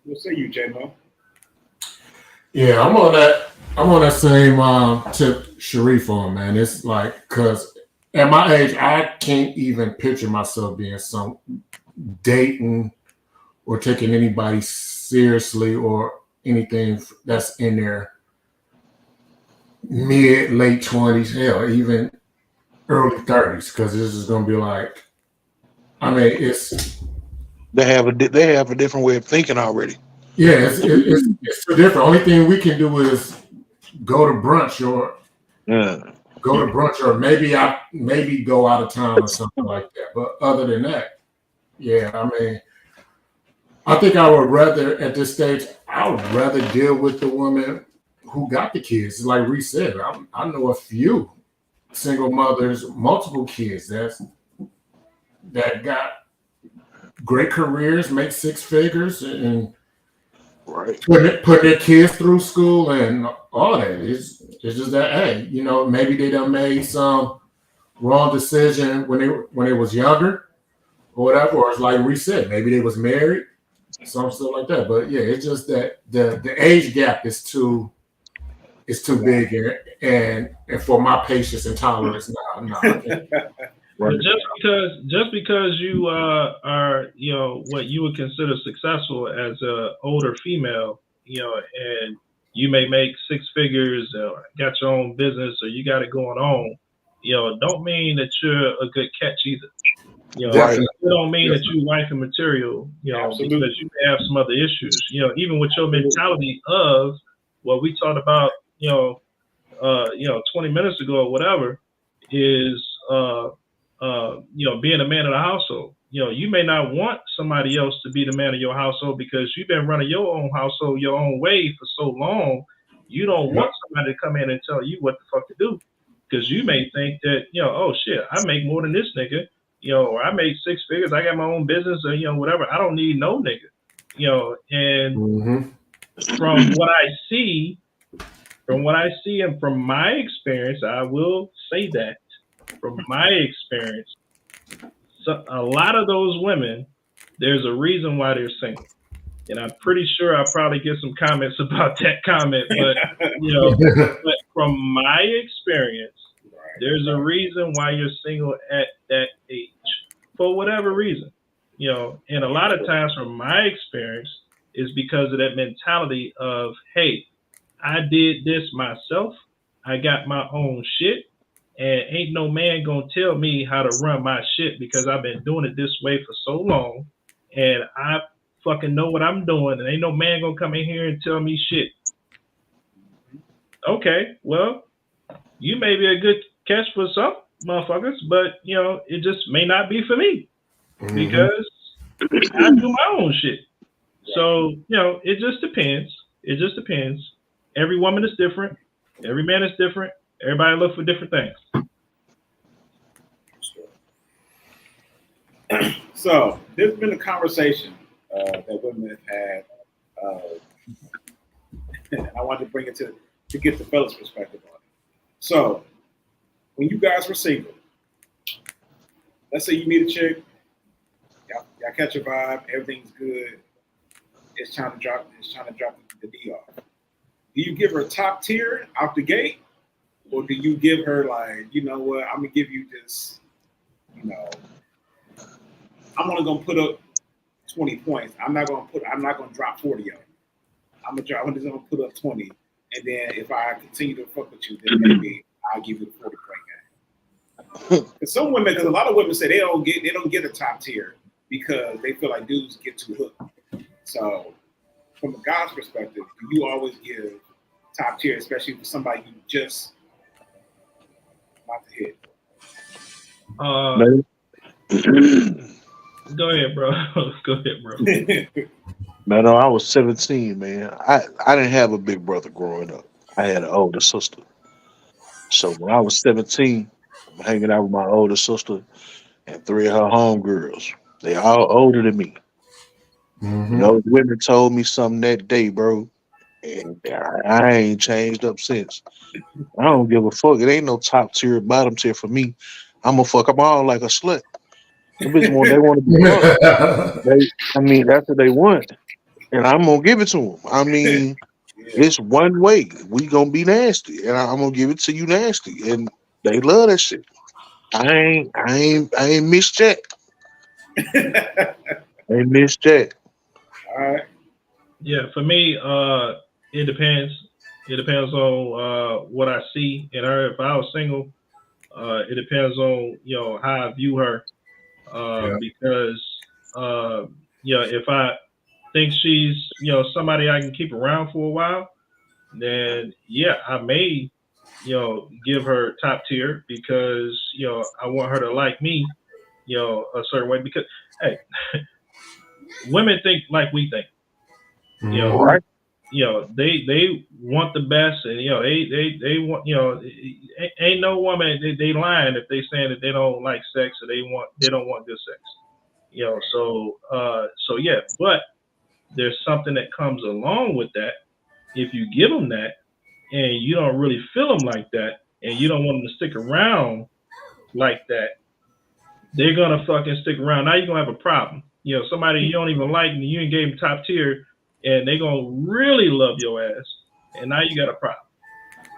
What say you, JMo? Yeah, I'm on that same tip Sharif on, man. It's like, because at my age, I can't even picture myself being dating or taking anybody seriously or anything that's in their late 20s, hell, even early 30s, because this is going to be like, I mean, They have a different way of thinking already. Yeah, it's too different. Only thing we can do is go to brunch or maybe go out of town or something like that. But other than that, yeah, I mean, I think I would rather at this stage, I would rather deal with the woman who got the kids. Like Reese said, I know a few single mothers, multiple kids that got great careers, make 6 figures, and right, put their kids through school and all that. It's just that, hey, you know, maybe they done made some wrong decision when they was younger or whatever, or it's like we said, maybe they was married, some stuff like that. But yeah, it's just that the age gap is too big, and for my patience and tolerance, no. But just because you are, you know, what you would consider successful as a older female, you know, and you may make 6 figures, or got your own business, or you got it going on, you know, don't mean that you're a good catch either. You know, it don't mean that you wife and material, you know, because you may have some other issues. You know, even with your mentality of what we talked about, you know, 20 minutes ago or whatever, is you know, being a man of the household. You know, you may not want somebody else to be the man of your household because you've been running your own household your own way for so long. You don't want somebody to come in and tell you what the fuck to do, because you may think that, you know, oh shit, I make more than this nigga, you know, or I make 6 figures, I got my own business, or, you know, whatever. I don't need no nigga, you know. And from what I see, and from my experience, I will say that from my experience, So a lot of those women, there's a reason why they're single. And I'm pretty sure I'll probably get some comments about that comment, but but from my experience, there's a reason why you're single at that age, for whatever reason. And a lot of times from my experience is because of that mentality of, hey, I did this myself. I got my own shit, and ain't no man gonna tell me how to run my shit because I've been doing it this way for so long, and I fucking know what I'm doing, and ain't no man gonna come in here and tell me shit. Okay, well, you may be a good catch for some motherfuckers, but it just may not be for me because I do my own shit. So it just depends. It just depends. Every woman is different. Every man is different. Everybody look for different things. So there's been a conversation that women have had, and I wanted to bring it to get the fellas' perspective on it. So when you guys were single, let's say you meet a chick, y'all catch a vibe, everything's good. It's trying to drop the D off. Do you give her top tier out the gate, or do you give her like, you know what, I'm gonna give you this, I'm only gonna put up 20 points. I'm not gonna drop 40 of them. I'm just gonna put up 20, and then if I continue to fuck with you, then maybe I'll give you the 40 point game. Because a lot of women say they don't get a top tier because they feel like dudes get too hooked. So from a guy's perspective, do you always give top tier, especially for somebody you just about to hit? Go ahead, bro. Go ahead, bro. Man, no, I was 17, man. I didn't have a big brother growing up. I had an older sister. So when I was 17, I'm hanging out with my older sister and 3 of her homegirls. They all older than me. Those women told me something that day, bro, and I ain't changed up since. I don't give a fuck. It ain't no top tier, bottom tier for me. I'm gonna fuck them all like a slut. They want to be fucked. That's what they want, and I'm gonna give it to them. It's one way. We gonna be nasty, and I'm gonna give it to you nasty, and they love that shit. I ain't Miss Jack. Ain't Miss Jack. All right. Yeah, for me, it depends. It depends on what I see in her. If I was single, it depends on how I view her. Because if I think she's somebody I can keep around for a while, then I may give her top tier because I want her to like me a certain way, because hey, women think like we think. Right. They want the best, and they want ain't no woman they lying if they saying that they don't like sex or they don't want good sex. But there's something that comes along with that. If you give them that and you don't really feel them like that, and you don't want them to stick around like that, they're gonna fucking stick around. Now you're gonna have a problem. Somebody you don't even like, and you ain't gave them top tier, and they gonna really love your ass, and now you got a problem.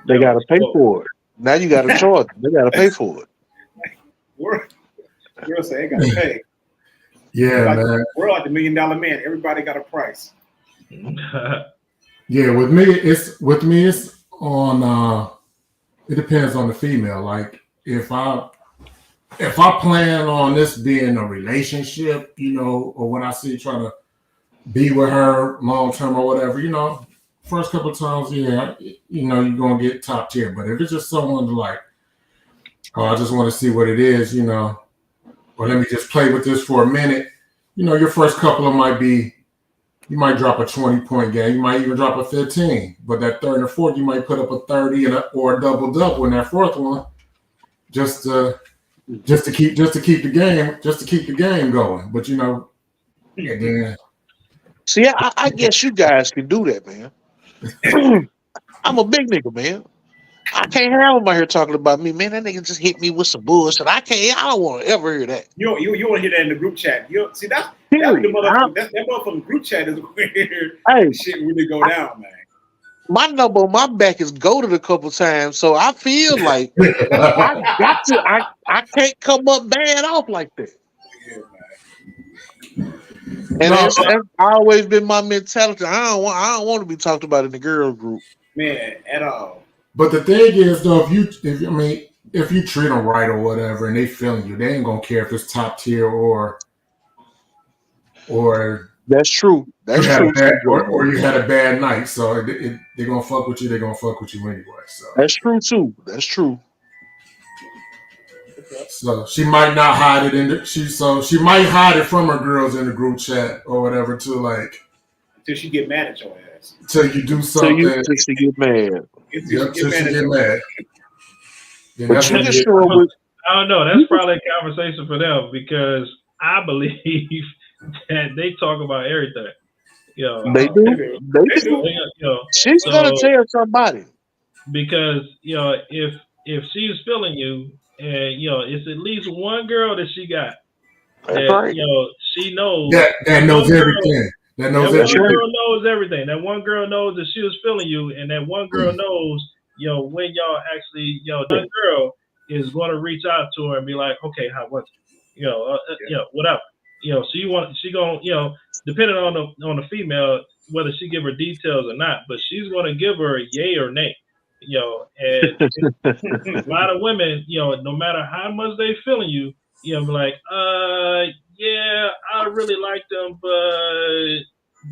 They gotta pay for it. Now you gotta charge them. They gotta pay for it. Girls say they gotta pay. Yeah, man. We're like the $1 Million Man. Everybody got a price. Yeah, with me it's on. It depends on the female. Like if I plan on this being a relationship, or what I see trying to be with her long term or whatever, first couple of times, you're gonna get top tier. But if it's just someone like, oh, I just want to see what it is, or let me just play with this for a minute, your first couple of you might drop a 20-point game, you might even drop a 15, but that third and fourth, you might put up a 30 or a double in that fourth one, just to keep the game going. But and then. See, I guess you guys can do that, man. I'm a big nigga, man. I can't have him out here talking about me, man. That nigga just hit me with some bullshit. I don't want to ever hear that. You want to hear that in the group chat. See that be the Period. motherfucker. That motherfucking group chat is where Hey, shit really go down, man. my number on my back is goated a couple times, so I feel like I got to. I can't come up bad off like that. Yeah, man. And No, it's always been my mentality. I don't want to be talked about in the girl group. Man, at all. but the thing is, though, if you treat them right or whatever, and they feeling you, they ain't gonna care if it's top tier or That's true. That's you had true. a bad, or you had a bad night. So they're gonna fuck with you. They're gonna fuck with you anyway. So That's true too. That's true. so she might not hide it she might hide it from her girls in the group chat or whatever too, like Until she get mad at your ass. till you do So something. till she get mad. Yep, till she get mad. Then But that's you when can you- show up with I don't know. That's probably a conversation for them because I believe that they talk about everything. You know, they do. They They do. do. you know, She's gonna tell somebody. because if she's feeling you, and it's at least one girl that she got That's that right. she knows that knows one girl- everything. That That knows one everything. girl knows everything. That one girl knows that she was feeling you, and that one girl knows, when y'all actually, that girl is going to reach out to her and be like, okay, how was it? Whatever. So she gonna, depending on the female, whether she give her details or not, but she's going to give her a yay or nay. And a lot of women, no matter how much they feeling you, be like, yeah, I really like them, but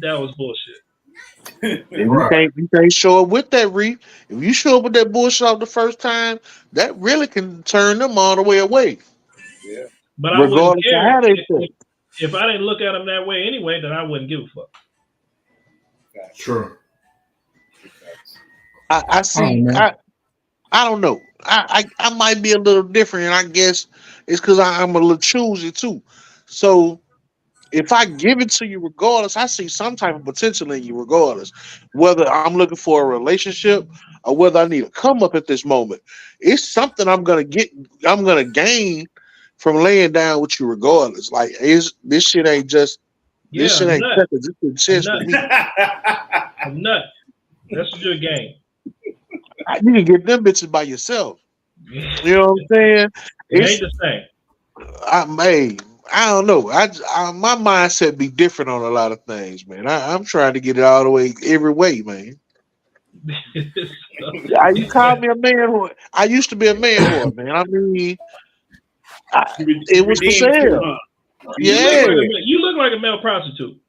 that was bullshit. And you can't show up with that reef. If you show up with that bullshit off the first time, that really can turn them all the way away. Yeah. But I wouldn't Regardless of care how they feel. if I didn't look at them that way anyway. Then I wouldn't give a fuck. True. I see. man. I don't know. I might be a little different, and I guess it's because I'm a little choosy too. So if I give it to you regardless, I see some type of potential in you regardless. Whether I'm looking for a relationship or whether I need to come up at this moment, it's something I'm gonna gain from laying down with you regardless. Like this shit ain't just this shit ain't nut. checkers. This shit's for me. I'm nut. That's a good game. You can get them bitches by yourself. You know what I'm saying? It ain't the same. I don't know. My mindset be different on a lot of things, man. I'm trying to get it all the way, every way, man. You call me a man whore. I used to be a man whore, man. I mean, it was for sale. Yeah, You look like a male prostitute.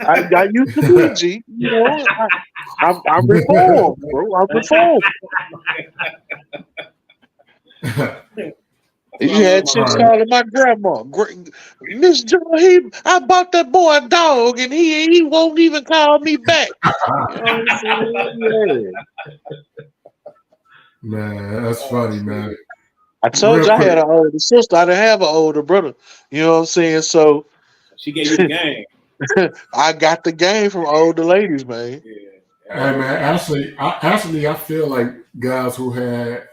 I used to be, G. You know, I'm reformed, bro. I'm reformed. You had chicks calling my grandma, Miss John. I bought that boy a dog, and he won't even call me back. You know what I'm saying? Man, that's funny, man. I told you I had an older sister. I didn't have an older brother. You know what I'm saying? So she gave you the game. I got the game from older ladies, man. Yeah. Hey, man, I feel like guys who had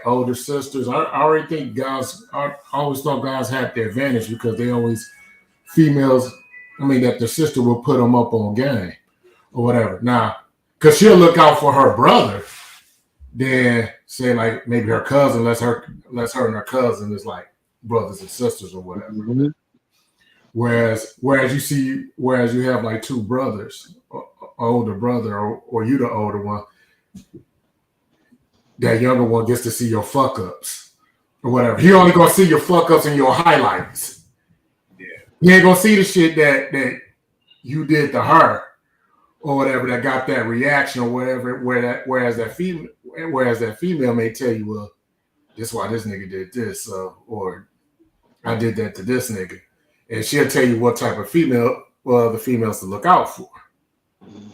older sisters. I already think guys. I always thought guys had the advantage because they always females. I mean, that the sister will put them up on game or whatever. Now, because she'll look out for her brother, then say like maybe her cousin. Let's her and her cousin is like brothers and sisters or whatever. Mm-hmm. Whereas you have like two brothers, older brother or you the older one, that younger one gets to see your fuck ups or whatever. He only gonna see your fuck ups and your highlights. Yeah. He ain't gonna see the shit that you did to her or whatever that got that reaction or whatever. Whereas that female may tell you, well, this is why this nigga did this, or I did that to this nigga. And she'll tell you what type of the females to look out for.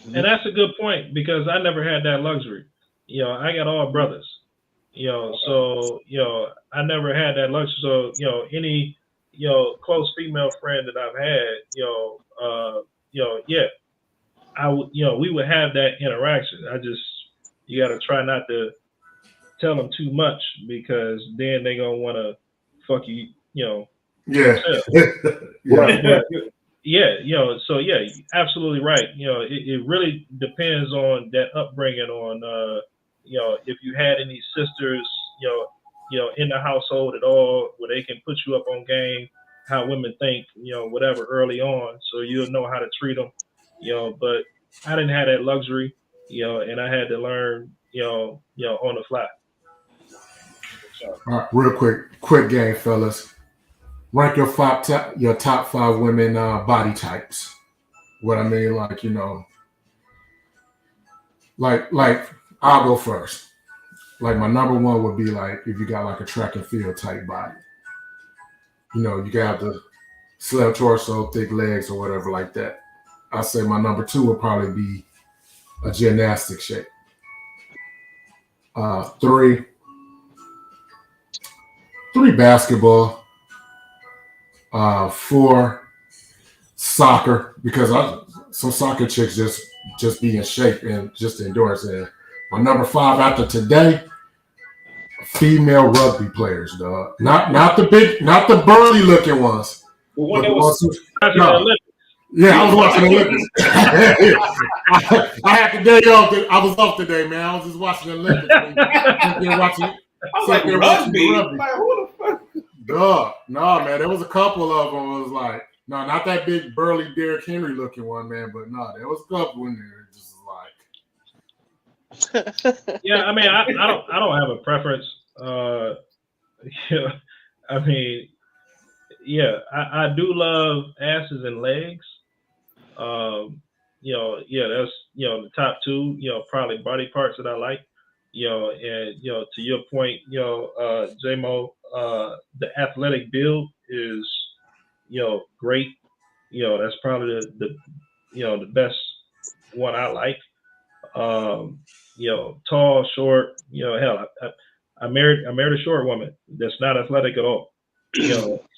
And that's a good point because I never had that luxury. I got all brothers. So I never had that luxury. So any close female friend that I've had, we would have that interaction. I just you got to try not to tell them too much because then they're gonna want to fuck you, Yeah. Right. But yeah, so yeah, absolutely right. It really depends on that upbringing, on if you had any sisters, in the household at all, where they can put you up on game, how women think, whatever early on, so you'll know how to treat them. But I didn't have that luxury, and I had to learn, on the fly. All right, real quick game, fellas. Rank your top 5 women body types. What I mean, like I'll go first. Like my number 1 would be like if you got like a track and field type body. You got the slim torso, thick legs, or whatever like that. I say my number 2 would probably be a gymnastic shape. 3 basketball. 4 soccer, because some soccer chicks just be in shape and just endurance. And my number 5 after today, female rugby players, dog. Not the burly looking ones. The one but that the was ones yeah, I was watching the Olympics. I had the day off. I was off today, man. I was just watching the Olympics. I was like, rugby. Like, who the fuck? Duh. No, man. There was a couple of them. It was like, no, not that big burly Derrick Henry looking one, man. But no, there was a couple in there. Just like. Yeah, I mean, I don't have a preference. I mean, yeah, I do love asses and legs. That's the top 2. Probably body parts that I like. And to your point, JMo, the athletic build is, great. That's probably the best one I like. Tall, short. Hell, I married a short woman that's not athletic at all.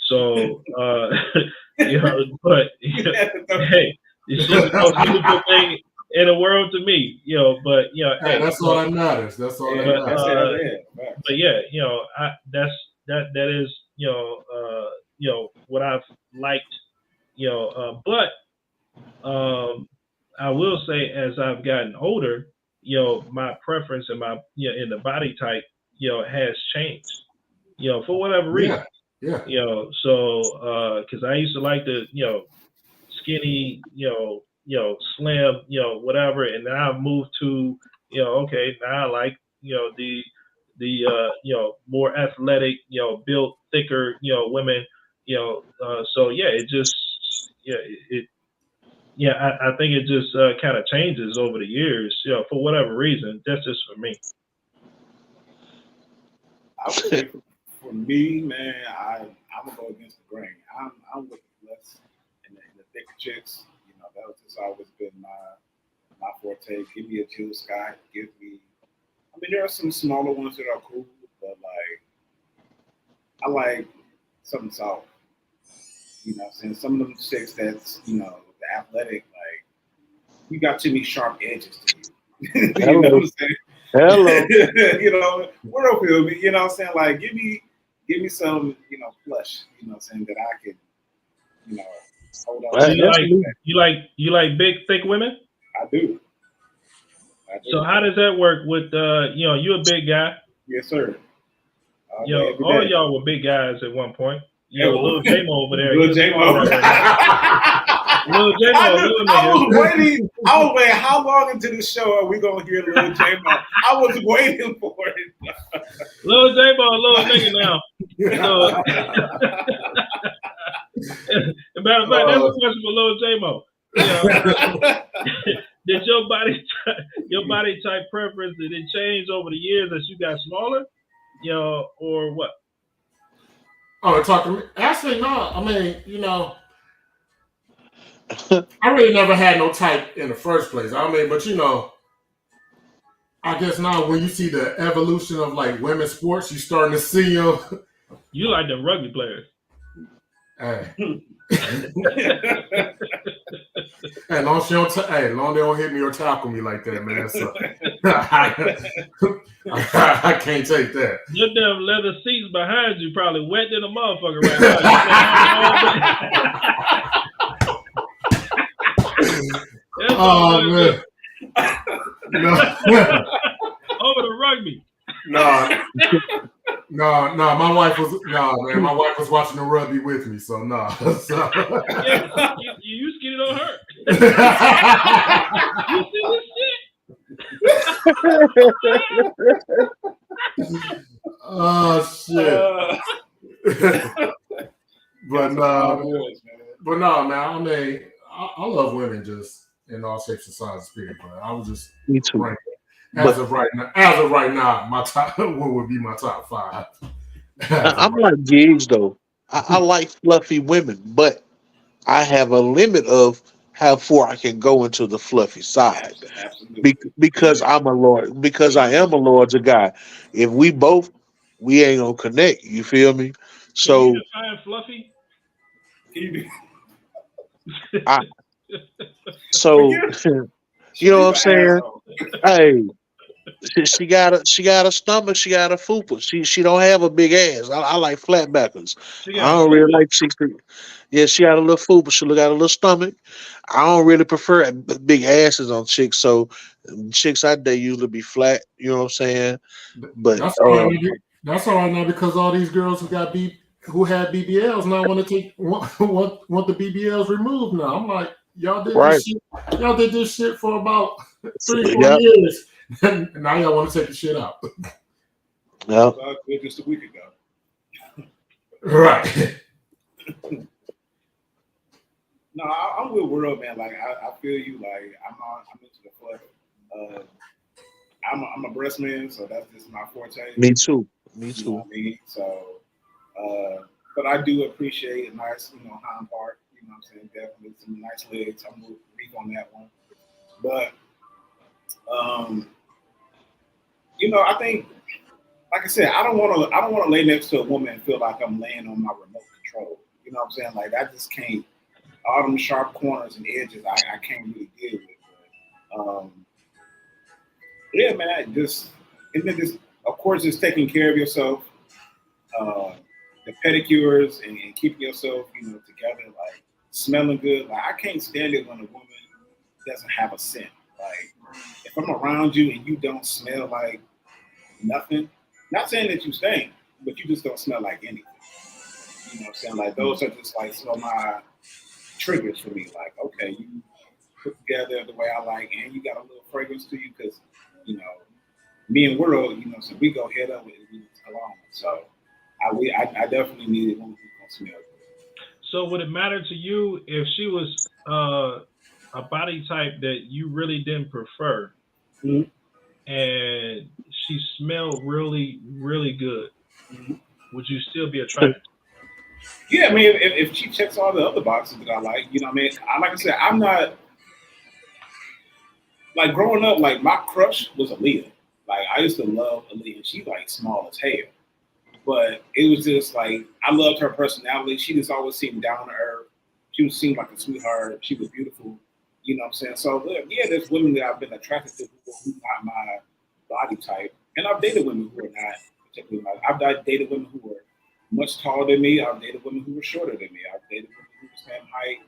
So but hey, she's the most beautiful thing in the world to me. But hey, that's all that matters. That's all that matters. But yeah, that is what I've liked. But I will say, as I've gotten older, my preference in my in the body type has changed. For whatever reason. Yeah. So because I used to like the skinny, slim, whatever, and now I've moved to okay, now I like the more athletic, built, thicker, women, so yeah, it just I think it just kind of changes over the years, for whatever reason. That's just for me. I would say for me, man, I'm gonna go against the grain. I'm looking less in the thick chicks. That was just always been my forte. Give me a Jill Scott. There are some smaller ones that are cool, but like I like something soft. Saying some of them chicks that's the athletic, like you got too many sharp edges to you. You know what I'm saying? Hello. World feel me. You know what I'm saying? Like give me some, flesh. You know what I'm saying, that I can, hold on. So you like big, thick women? I do. So how does that work with you're a big guy? Yes, sir. All y'all were big guys at one point. Little JMo over there. Little JMo. Little JMo. I was waiting. How long into the show are we gonna hear Little JMo? I was waiting for it. Little JMo, little nigga now. Matter of fact, that's a question for Little JMo. Did your body type preference, did it change over the years as you got smaller? Or what? Oh, talking to me? Actually, no. I mean, I really never had no type in the first place. I mean, but I guess now when you see the evolution of like women's sports, you starting to see them. You like them rugby players. Hey. Hey, long they don't hit me or tackle me like that, man. So. I can't take that. Your damn leather seats behind you probably wet than a motherfucker right now. Oh man. No. Over the rugby. No. My wife was My wife was watching the rugby with me, so no. So. Yeah, you skinny don't hurt. You see this shit? Oh shit. But no, man. I mean, I love women just in all shapes and sizes, period. But I was just Me too. Right. As of right now, my top what would be my top 5. I'm like Gigz though. I like fluffy women, but I have a limit of how far I can go into the fluffy side. Because I am a larger guy. If we ain't gonna connect. You feel me? So can you define fluffy? You know what I'm saying? Hey, she got a stomach. She got a fupa. She don't have a big ass. I like flatbackers. I don't really like chicks. Yeah, she got a little fupa. She got a little stomach. I don't really prefer big asses on chicks. So chicks I date usually be flat. You know what I'm saying? But that's all right now because all these girls who had BBLs now want the BBLs removed now. I'm like, y'all did this shit for about 3-4 years. And now y'all want to take the shit out. Yeah. Just a week ago. Right. No, I'm with World, man. Like I feel you. Like I'm into the fluff. I'm a breast man, so that's just my forte. Me too. You know what I mean? So, but I do appreciate a nice, hind part. You know what I'm saying? Definitely some nice legs. I'm weak on that one. But, I think, like I said, I don't want to lay next to a woman and feel like I'm laying on my remote control. You know what I'm saying? Like I just can't. All them sharp corners and edges, I can't really deal with. But, yeah, man. Of course, just taking care of yourself, the pedicures and keeping yourself, together, like smelling good. Like I can't stand it when a woman doesn't have a scent. Like if I'm around you and you don't smell like nothing, not saying that you stink, but you just don't smell like anything. You know what I'm saying? Like those are just like some of my triggers for me. Like, okay, you put together the way I like, and you got a little fragrance to you because, me and World, so we go head up with cologne. So I definitely needed one who's gonna smell good. So would it matter to you if she was a body type that you really didn't prefer, and she smelled really, really good? Would you still be attracted? Yeah, I mean, if she checks all the other boxes that I like, what I mean? Like I said, I'm not like growing up. Like my crush was Aaliyah. Like I used to love Aaliyah. She like small as hell, but it was just like I loved her personality. She just always seemed down to earth. She seemed like a sweetheart. She was beautiful. You know what I'm saying? So yeah, there's women that I've been attracted to who are not my body type, and I've dated women who are not particularly my. I've dated women who were much taller than me. I've dated women who were shorter than me. I've dated women who were same height,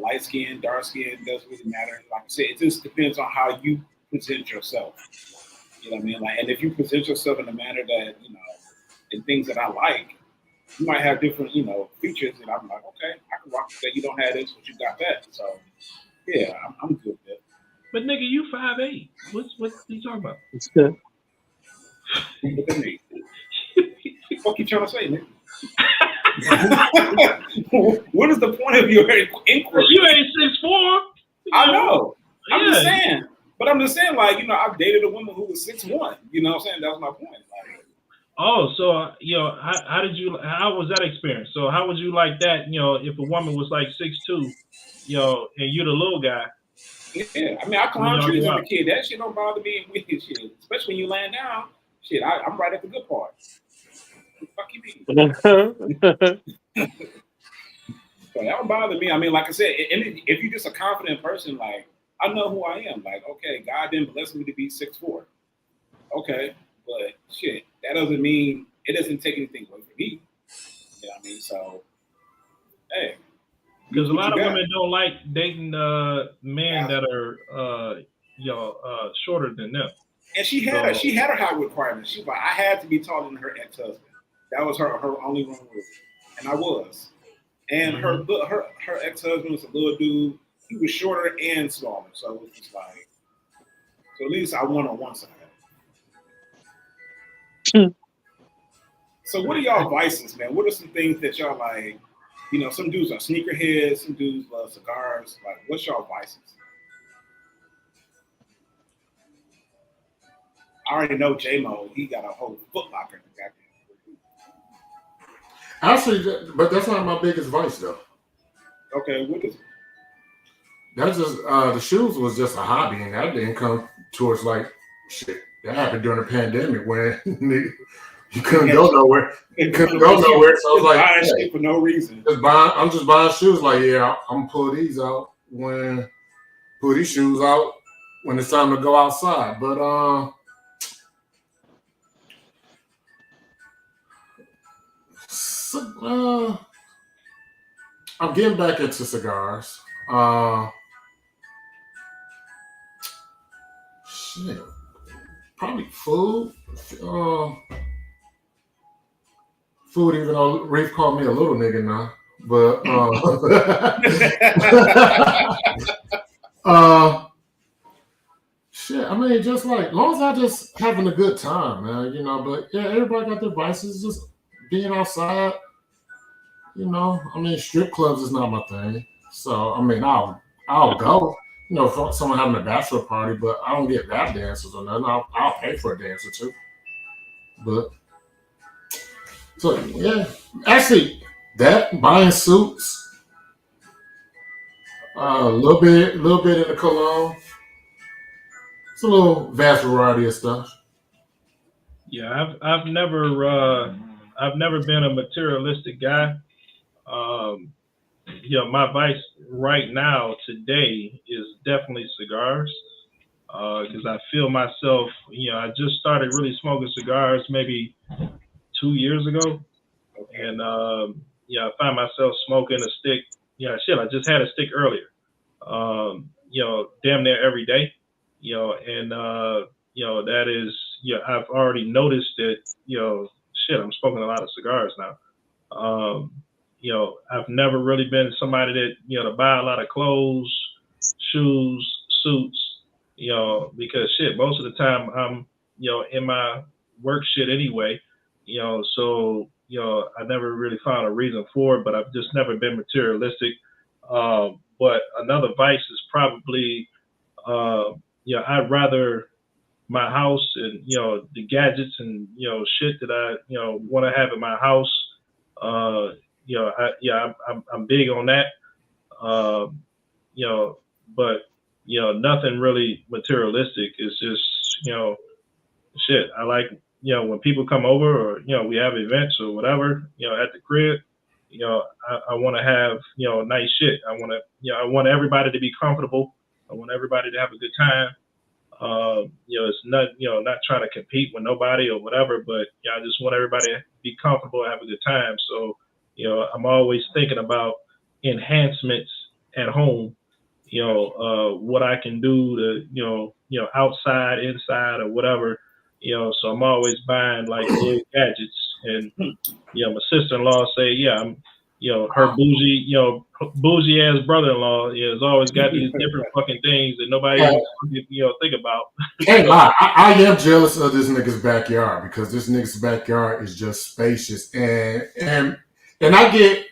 light skin, dark skin. Doesn't really matter. Like I said, it just depends on how you present yourself. You know what I mean? Like, and if you present yourself in a manner that in things that I like, you might have different features, and I'm like, okay, I can rock with that. You don't have this, but you got that. So yeah, I'm good with that. But nigga, you 5'8". What are you talking about? It's good. What that mean? What you trying to say, nigga? What is the point of your inquiry? You ain't 6'4". I know. I'm just saying. But I'm just saying, like, I've dated a woman who was 6'1". You know what I'm saying? That was my point. Like, oh, so how was that experience? So how would you like that, if a woman was like 6'2", and you're the little guy? Yeah, I mean, I climbed trees as a kid. That shit don't bother me with shit. Especially when you laying down. Shit, I'm right at the good part. What the fuck you mean? So that don't bother me. I mean, like I said, if you're just a confident person, like, I know who I am. Like, okay, God didn't bless me to be 6'4". Okay, but shit, that doesn't mean it doesn't take anything away from me. You know what I mean? So, hey, Because a what lot you of got? women don't like dating men that are shorter than them. And she So had her high requirements. She was like, I had to be taller than her ex-husband. That was her only one rule, and I was. And her ex-husband was a little dude. He was shorter and smaller, so it was just like, so at least I won on one side. So what are y'all vices, man? What are some things that y'all like? You know, some dudes are sneakerheads, some dudes love cigars. Like, what's y'all vices? I already know JMo. He got a whole Foot Locker. Actually, but that's not my biggest vice though. Okay, what is it? That's just the shoes was just a hobby, and that didn't come towards like shit. That happened during the pandemic when you couldn't go nowhere. You couldn't go nowhere, so I was like, buying shit for no reason. I'm just buying shoes. Like, yeah, I'm gonna pull these out pull these shoes out when it's time to go outside. But I'm getting back into cigars. Shit, probably food. Food, even though Reef called me a little nigga now. But shit, I mean, just like, as long as I just having a good time, man, you know. But yeah, everybody got their vices. Just being outside, you know. I mean, strip clubs is not my thing. So I mean, I'll go. You know, if someone having a bachelor party, but I don't get lap dances or nothing. I'll pay for a dance or two. But so yeah, actually, that buying suits, a little bit in the cologne. It's a little vast variety of stuff. yeah, I've never been a materialistic guy. Um, my vice right now today is definitely cigars. Because I feel myself, I just started really smoking cigars maybe 2 years ago, and I find myself smoking a stick. Yeah, shit, I just had a stick earlier. Damn near every day. And that is, I've already noticed that, shit, I'm smoking a lot of cigars now. I've never really been somebody that, to buy a lot of clothes, shoes, suits, because shit, most of the time I'm, in my work shit anyway, so, I never really found a reason for it, but I've just never been materialistic. But another vice is probably, I'd rather my house and, the gadgets and, shit that I, want to have in my house. I'm big on that. But, nothing really materialistic. It's just, shit. I like, when people come over or, we have events or whatever, at the crib, I want to have, nice shit. I want to, I want everybody to be comfortable. I want everybody to have a good time. It's not, not trying to compete with nobody or whatever, but I just want everybody to be comfortable and have a good time. So, I'm always thinking about enhancements at home, what I can do to, outside, inside or whatever, so I'm always buying like little gadgets and, my sister-in-law say, yeah, I'm, her bougie ass brother-in-law has always got these different fucking things that nobody think about. Can't lie, I am jealous of this nigga's backyard because this nigga's backyard is just spacious and I get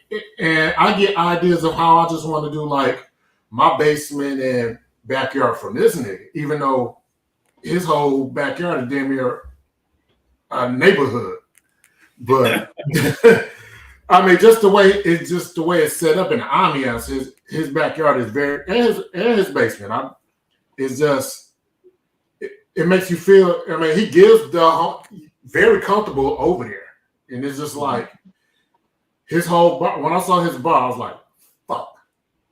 ideas of how I just want to do like my basement and backyard from this nigga, even though his whole backyard is damn near a neighborhood. But I mean, just the way it's set up in the ambiance, his backyard is very and his basement. It's just it makes you feel. I mean, he gives the home very comfortable over there, and it's just like his whole bar. When I saw his bar, I was like, "Fuck,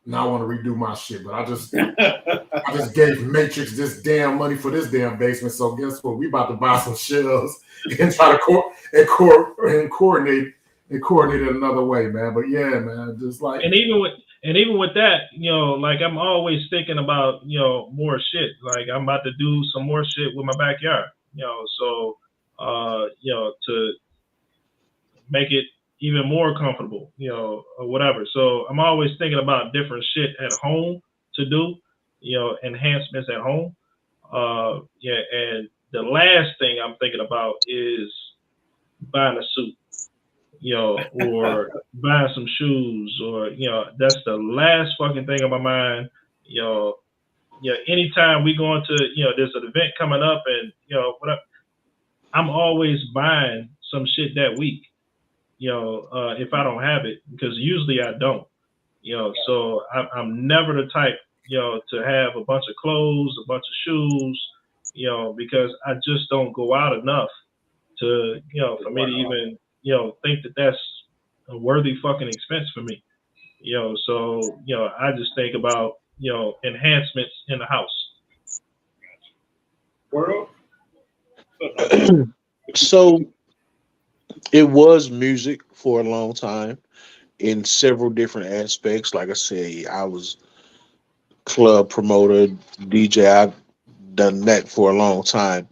now I want to redo my shit. But I just gave Matrix this damn money for this damn basement. So guess what? We about to buy some shells and try to coordinate it another way, man. But yeah, man, just like and even with that, like I'm always thinking about more shit. Like I'm about to do some more shit with my backyard. So to make it even more comfortable, or whatever. So I'm always thinking about different shit at home to do, enhancements at home. And the last thing I'm thinking about is buying a suit, or buying some shoes, or that's the last fucking thing on my mind. Anytime we go into, there's an event coming up, and whatever, I'm always buying some shit that week. If I don't have it, because usually I don't. So I'm never the type, to have a bunch of clothes, a bunch of shoes, because I just don't go out enough to, for me to even, think that that's a worthy fucking expense for me. So, I just think about, enhancements in the house. World. So it was music for a long time in several different aspects. Like I said, I was club promoter, DJ. I've done that for a long time.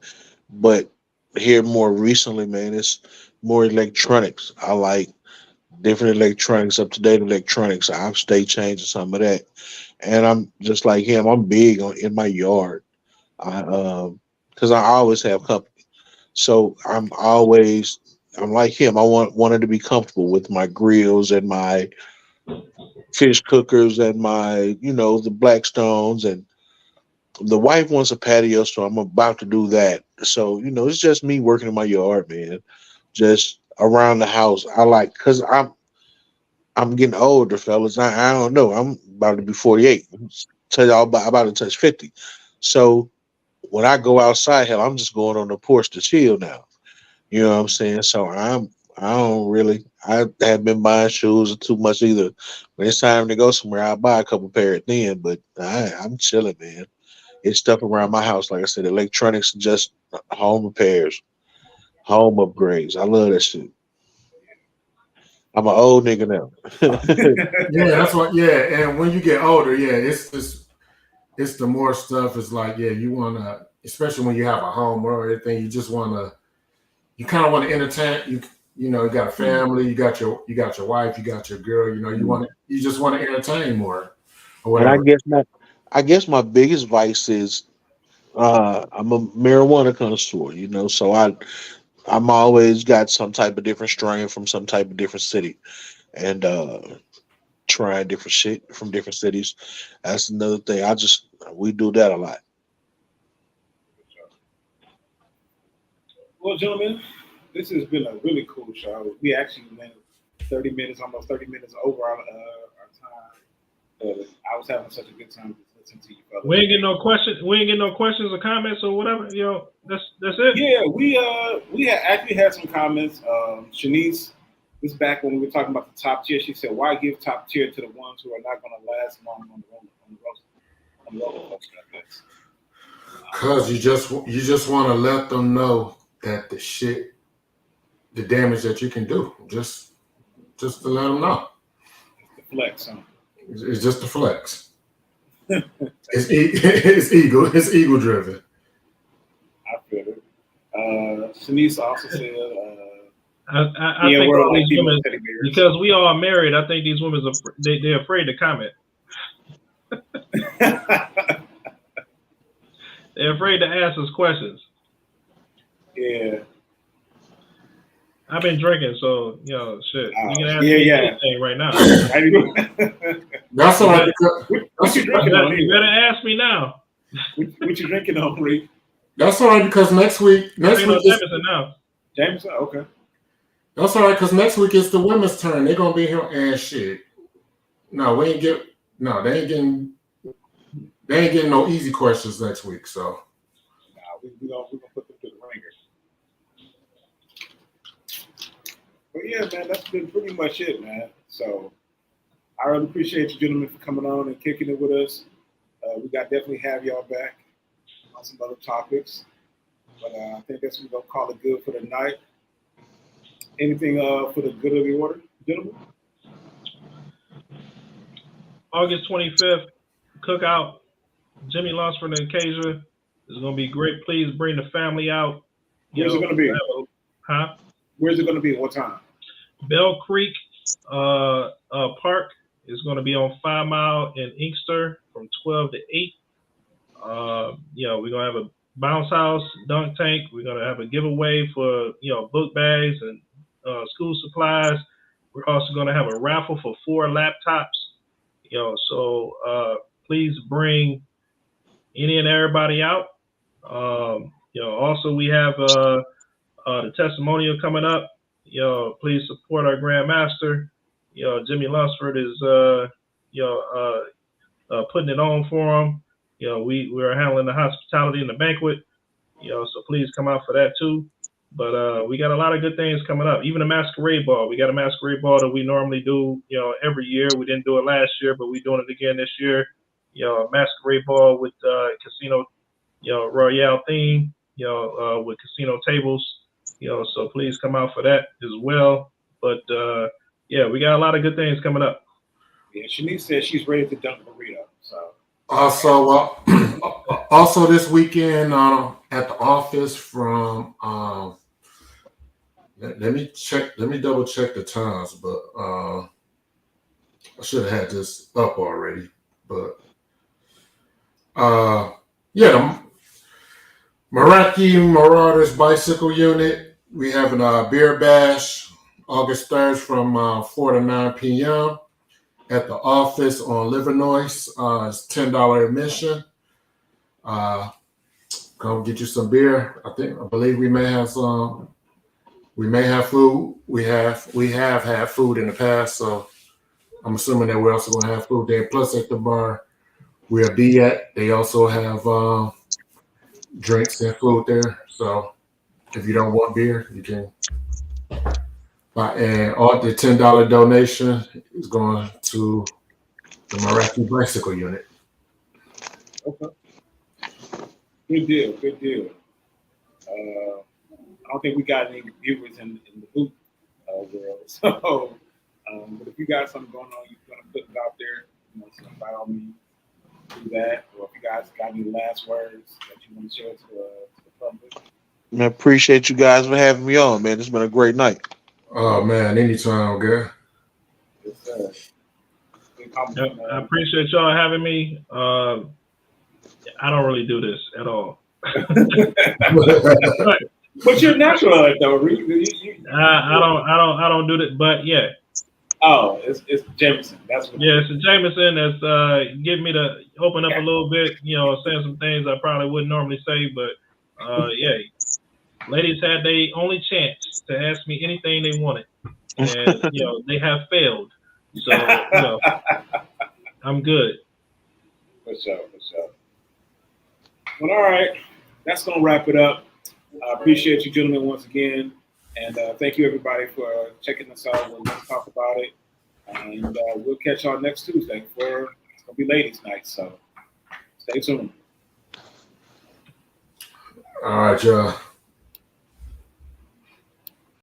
But here more recently, man, it's more electronics. I like different electronics, up to date electronics. I've stayed changing some of that. And I'm just like him, I'm big on in my yard. Because I always have company. So I'm like him. I wanted to be comfortable with my grills and my fish cookers and my, the Blackstones. And the wife wants a patio, so I'm about to do that. So, it's just me working in my yard, man. Just around the house. Cause I'm getting older, fellas. I don't know. I'm about to be 48. Tell y'all about to touch 50. So when I go outside, hell, I'm just going on the porch to chill now. You know what I'm saying? So I haven't been buying shoes too much either. When it's time to go somewhere, I'll buy a couple pair of then, but I'm chilling, man. It's stuff around my house. Like I said, electronics, just home repairs, home upgrades. I love that shit. I'm an old nigga now. yeah, that's what. Yeah, and when you get older, yeah, it's the more stuff. It's like, yeah, you wanna, especially when you have a home or everything, you kind of want to entertain. You got a family, you got your wife, you got your girl. You just want to entertain more or And whatever. I guess my biggest vice is I'm a marijuana connoisseur, so I'm always got some type of different strain from some type of different city, and trying different shit from different cities. That's another thing. We do that a lot. Well, gentlemen, this has been a really cool show. We actually went 30 minutes, almost 30 minutes over our time. But I was having such a good time listening to you, fellas. We ain't getting no questions. We ain't getting no questions or comments or whatever. That's it. Yeah, we actually had some comments. Shanice was back when we were talking about the top tier. She said, "Why give top tier to the ones who are not going to last long on the roller coaster?" Because you just want to let them know that the damage that you can do, just to let them know. The flex, huh? It's just a flex. It's ego driven. I feel it. Shanice also said, I think all these women, because we all married, I think these women they're afraid to comment. They're afraid to ask us questions. Yeah. I've been drinking, so shit. You can ask me anything right now. That's all right. What you drinking on? You better ask me now. What you drinking on, Rick? That's all right, because next week Jameson now. Jameson, okay. That's all right, because next week is the women's turn. They're gonna be here and shit. No, they ain't getting no easy questions next week. So we're gonna put them to the ringer. But yeah, man, that's been pretty much it, man. So I really appreciate you gentlemen for coming on and kicking it with us. We got definitely have y'all back on some other topics. But I think that's we're gonna call it good for the night. Anything for the good of the order, gentlemen? August 25th, cookout. Jimmy Lunsford and Acacia is going to be great. Please bring the family out. Where's it going to be? Huh? Where's it going to be? What time? Bell Creek Park is going to be on 5 Mile in Inkster from 12 to 8. We're going to have a bounce house, dunk tank. We're going to have a giveaway for, book bags and school supplies. We're also going to have a raffle for 4 laptops. So please bring any and everybody out. Also we have the testimonial coming up. Please support our Grandmaster. Jimmy Lunsford is putting it on for him. We are handling the hospitality and the banquet. So please come out for that too. But we got a lot of good things coming up. Even a masquerade ball. We got a masquerade ball that we normally do, every year. We didn't do it last year, but we're doing it again this year. A masquerade ball with casino, Royale theme, with casino tables. So please come out for that as well. But we got a lot of good things coming up. Yeah, Shanice says she's ready to dunk burrito. So also this weekend at the office from let me double check the times, but I should have had this up already. But the Meraki Marauders Bicycle Unit, we having a beer bash August 3rd from 4 to 9 p.m. at the office on Livernois. It's $10 admission. Come get you some beer. I believe we may have some. We may have food. We have had food in the past, so I'm assuming that we're also gonna have food there. Plus at the bar we'll be at, they also have drinks and food there. So if you don't want beer, you can buy. And all the $10 donation is going to the Meraki Bicycle Unit. okay, good deal. I don't think we got any viewers in the boot world. So, but if you got something going on, you're gonna put it out there. So by all means, do that. Or if you guys got any last words that you want to share to the public. I appreciate you guys for having me on, man. It's been a great night. Oh man, anytime, good. Yes, sir. I appreciate y'all having me. I don't really do this at all. But you're natural at it, though. I don't do that. But yeah. Oh, it's Jameson. That's what. Yeah, it's a Jameson that's getting me to open up a little bit. Saying some things I probably wouldn't normally say. But ladies had their only chance to ask me anything they wanted, and they have failed. So I'm good. For sure. Well, all right. That's gonna wrap it up. I appreciate you gentlemen once again. And thank you, everybody, for checking us out. We're going to talk about it. And we'll catch y'all next Tuesday it's going to be ladies' night. So stay tuned. All right, y'all.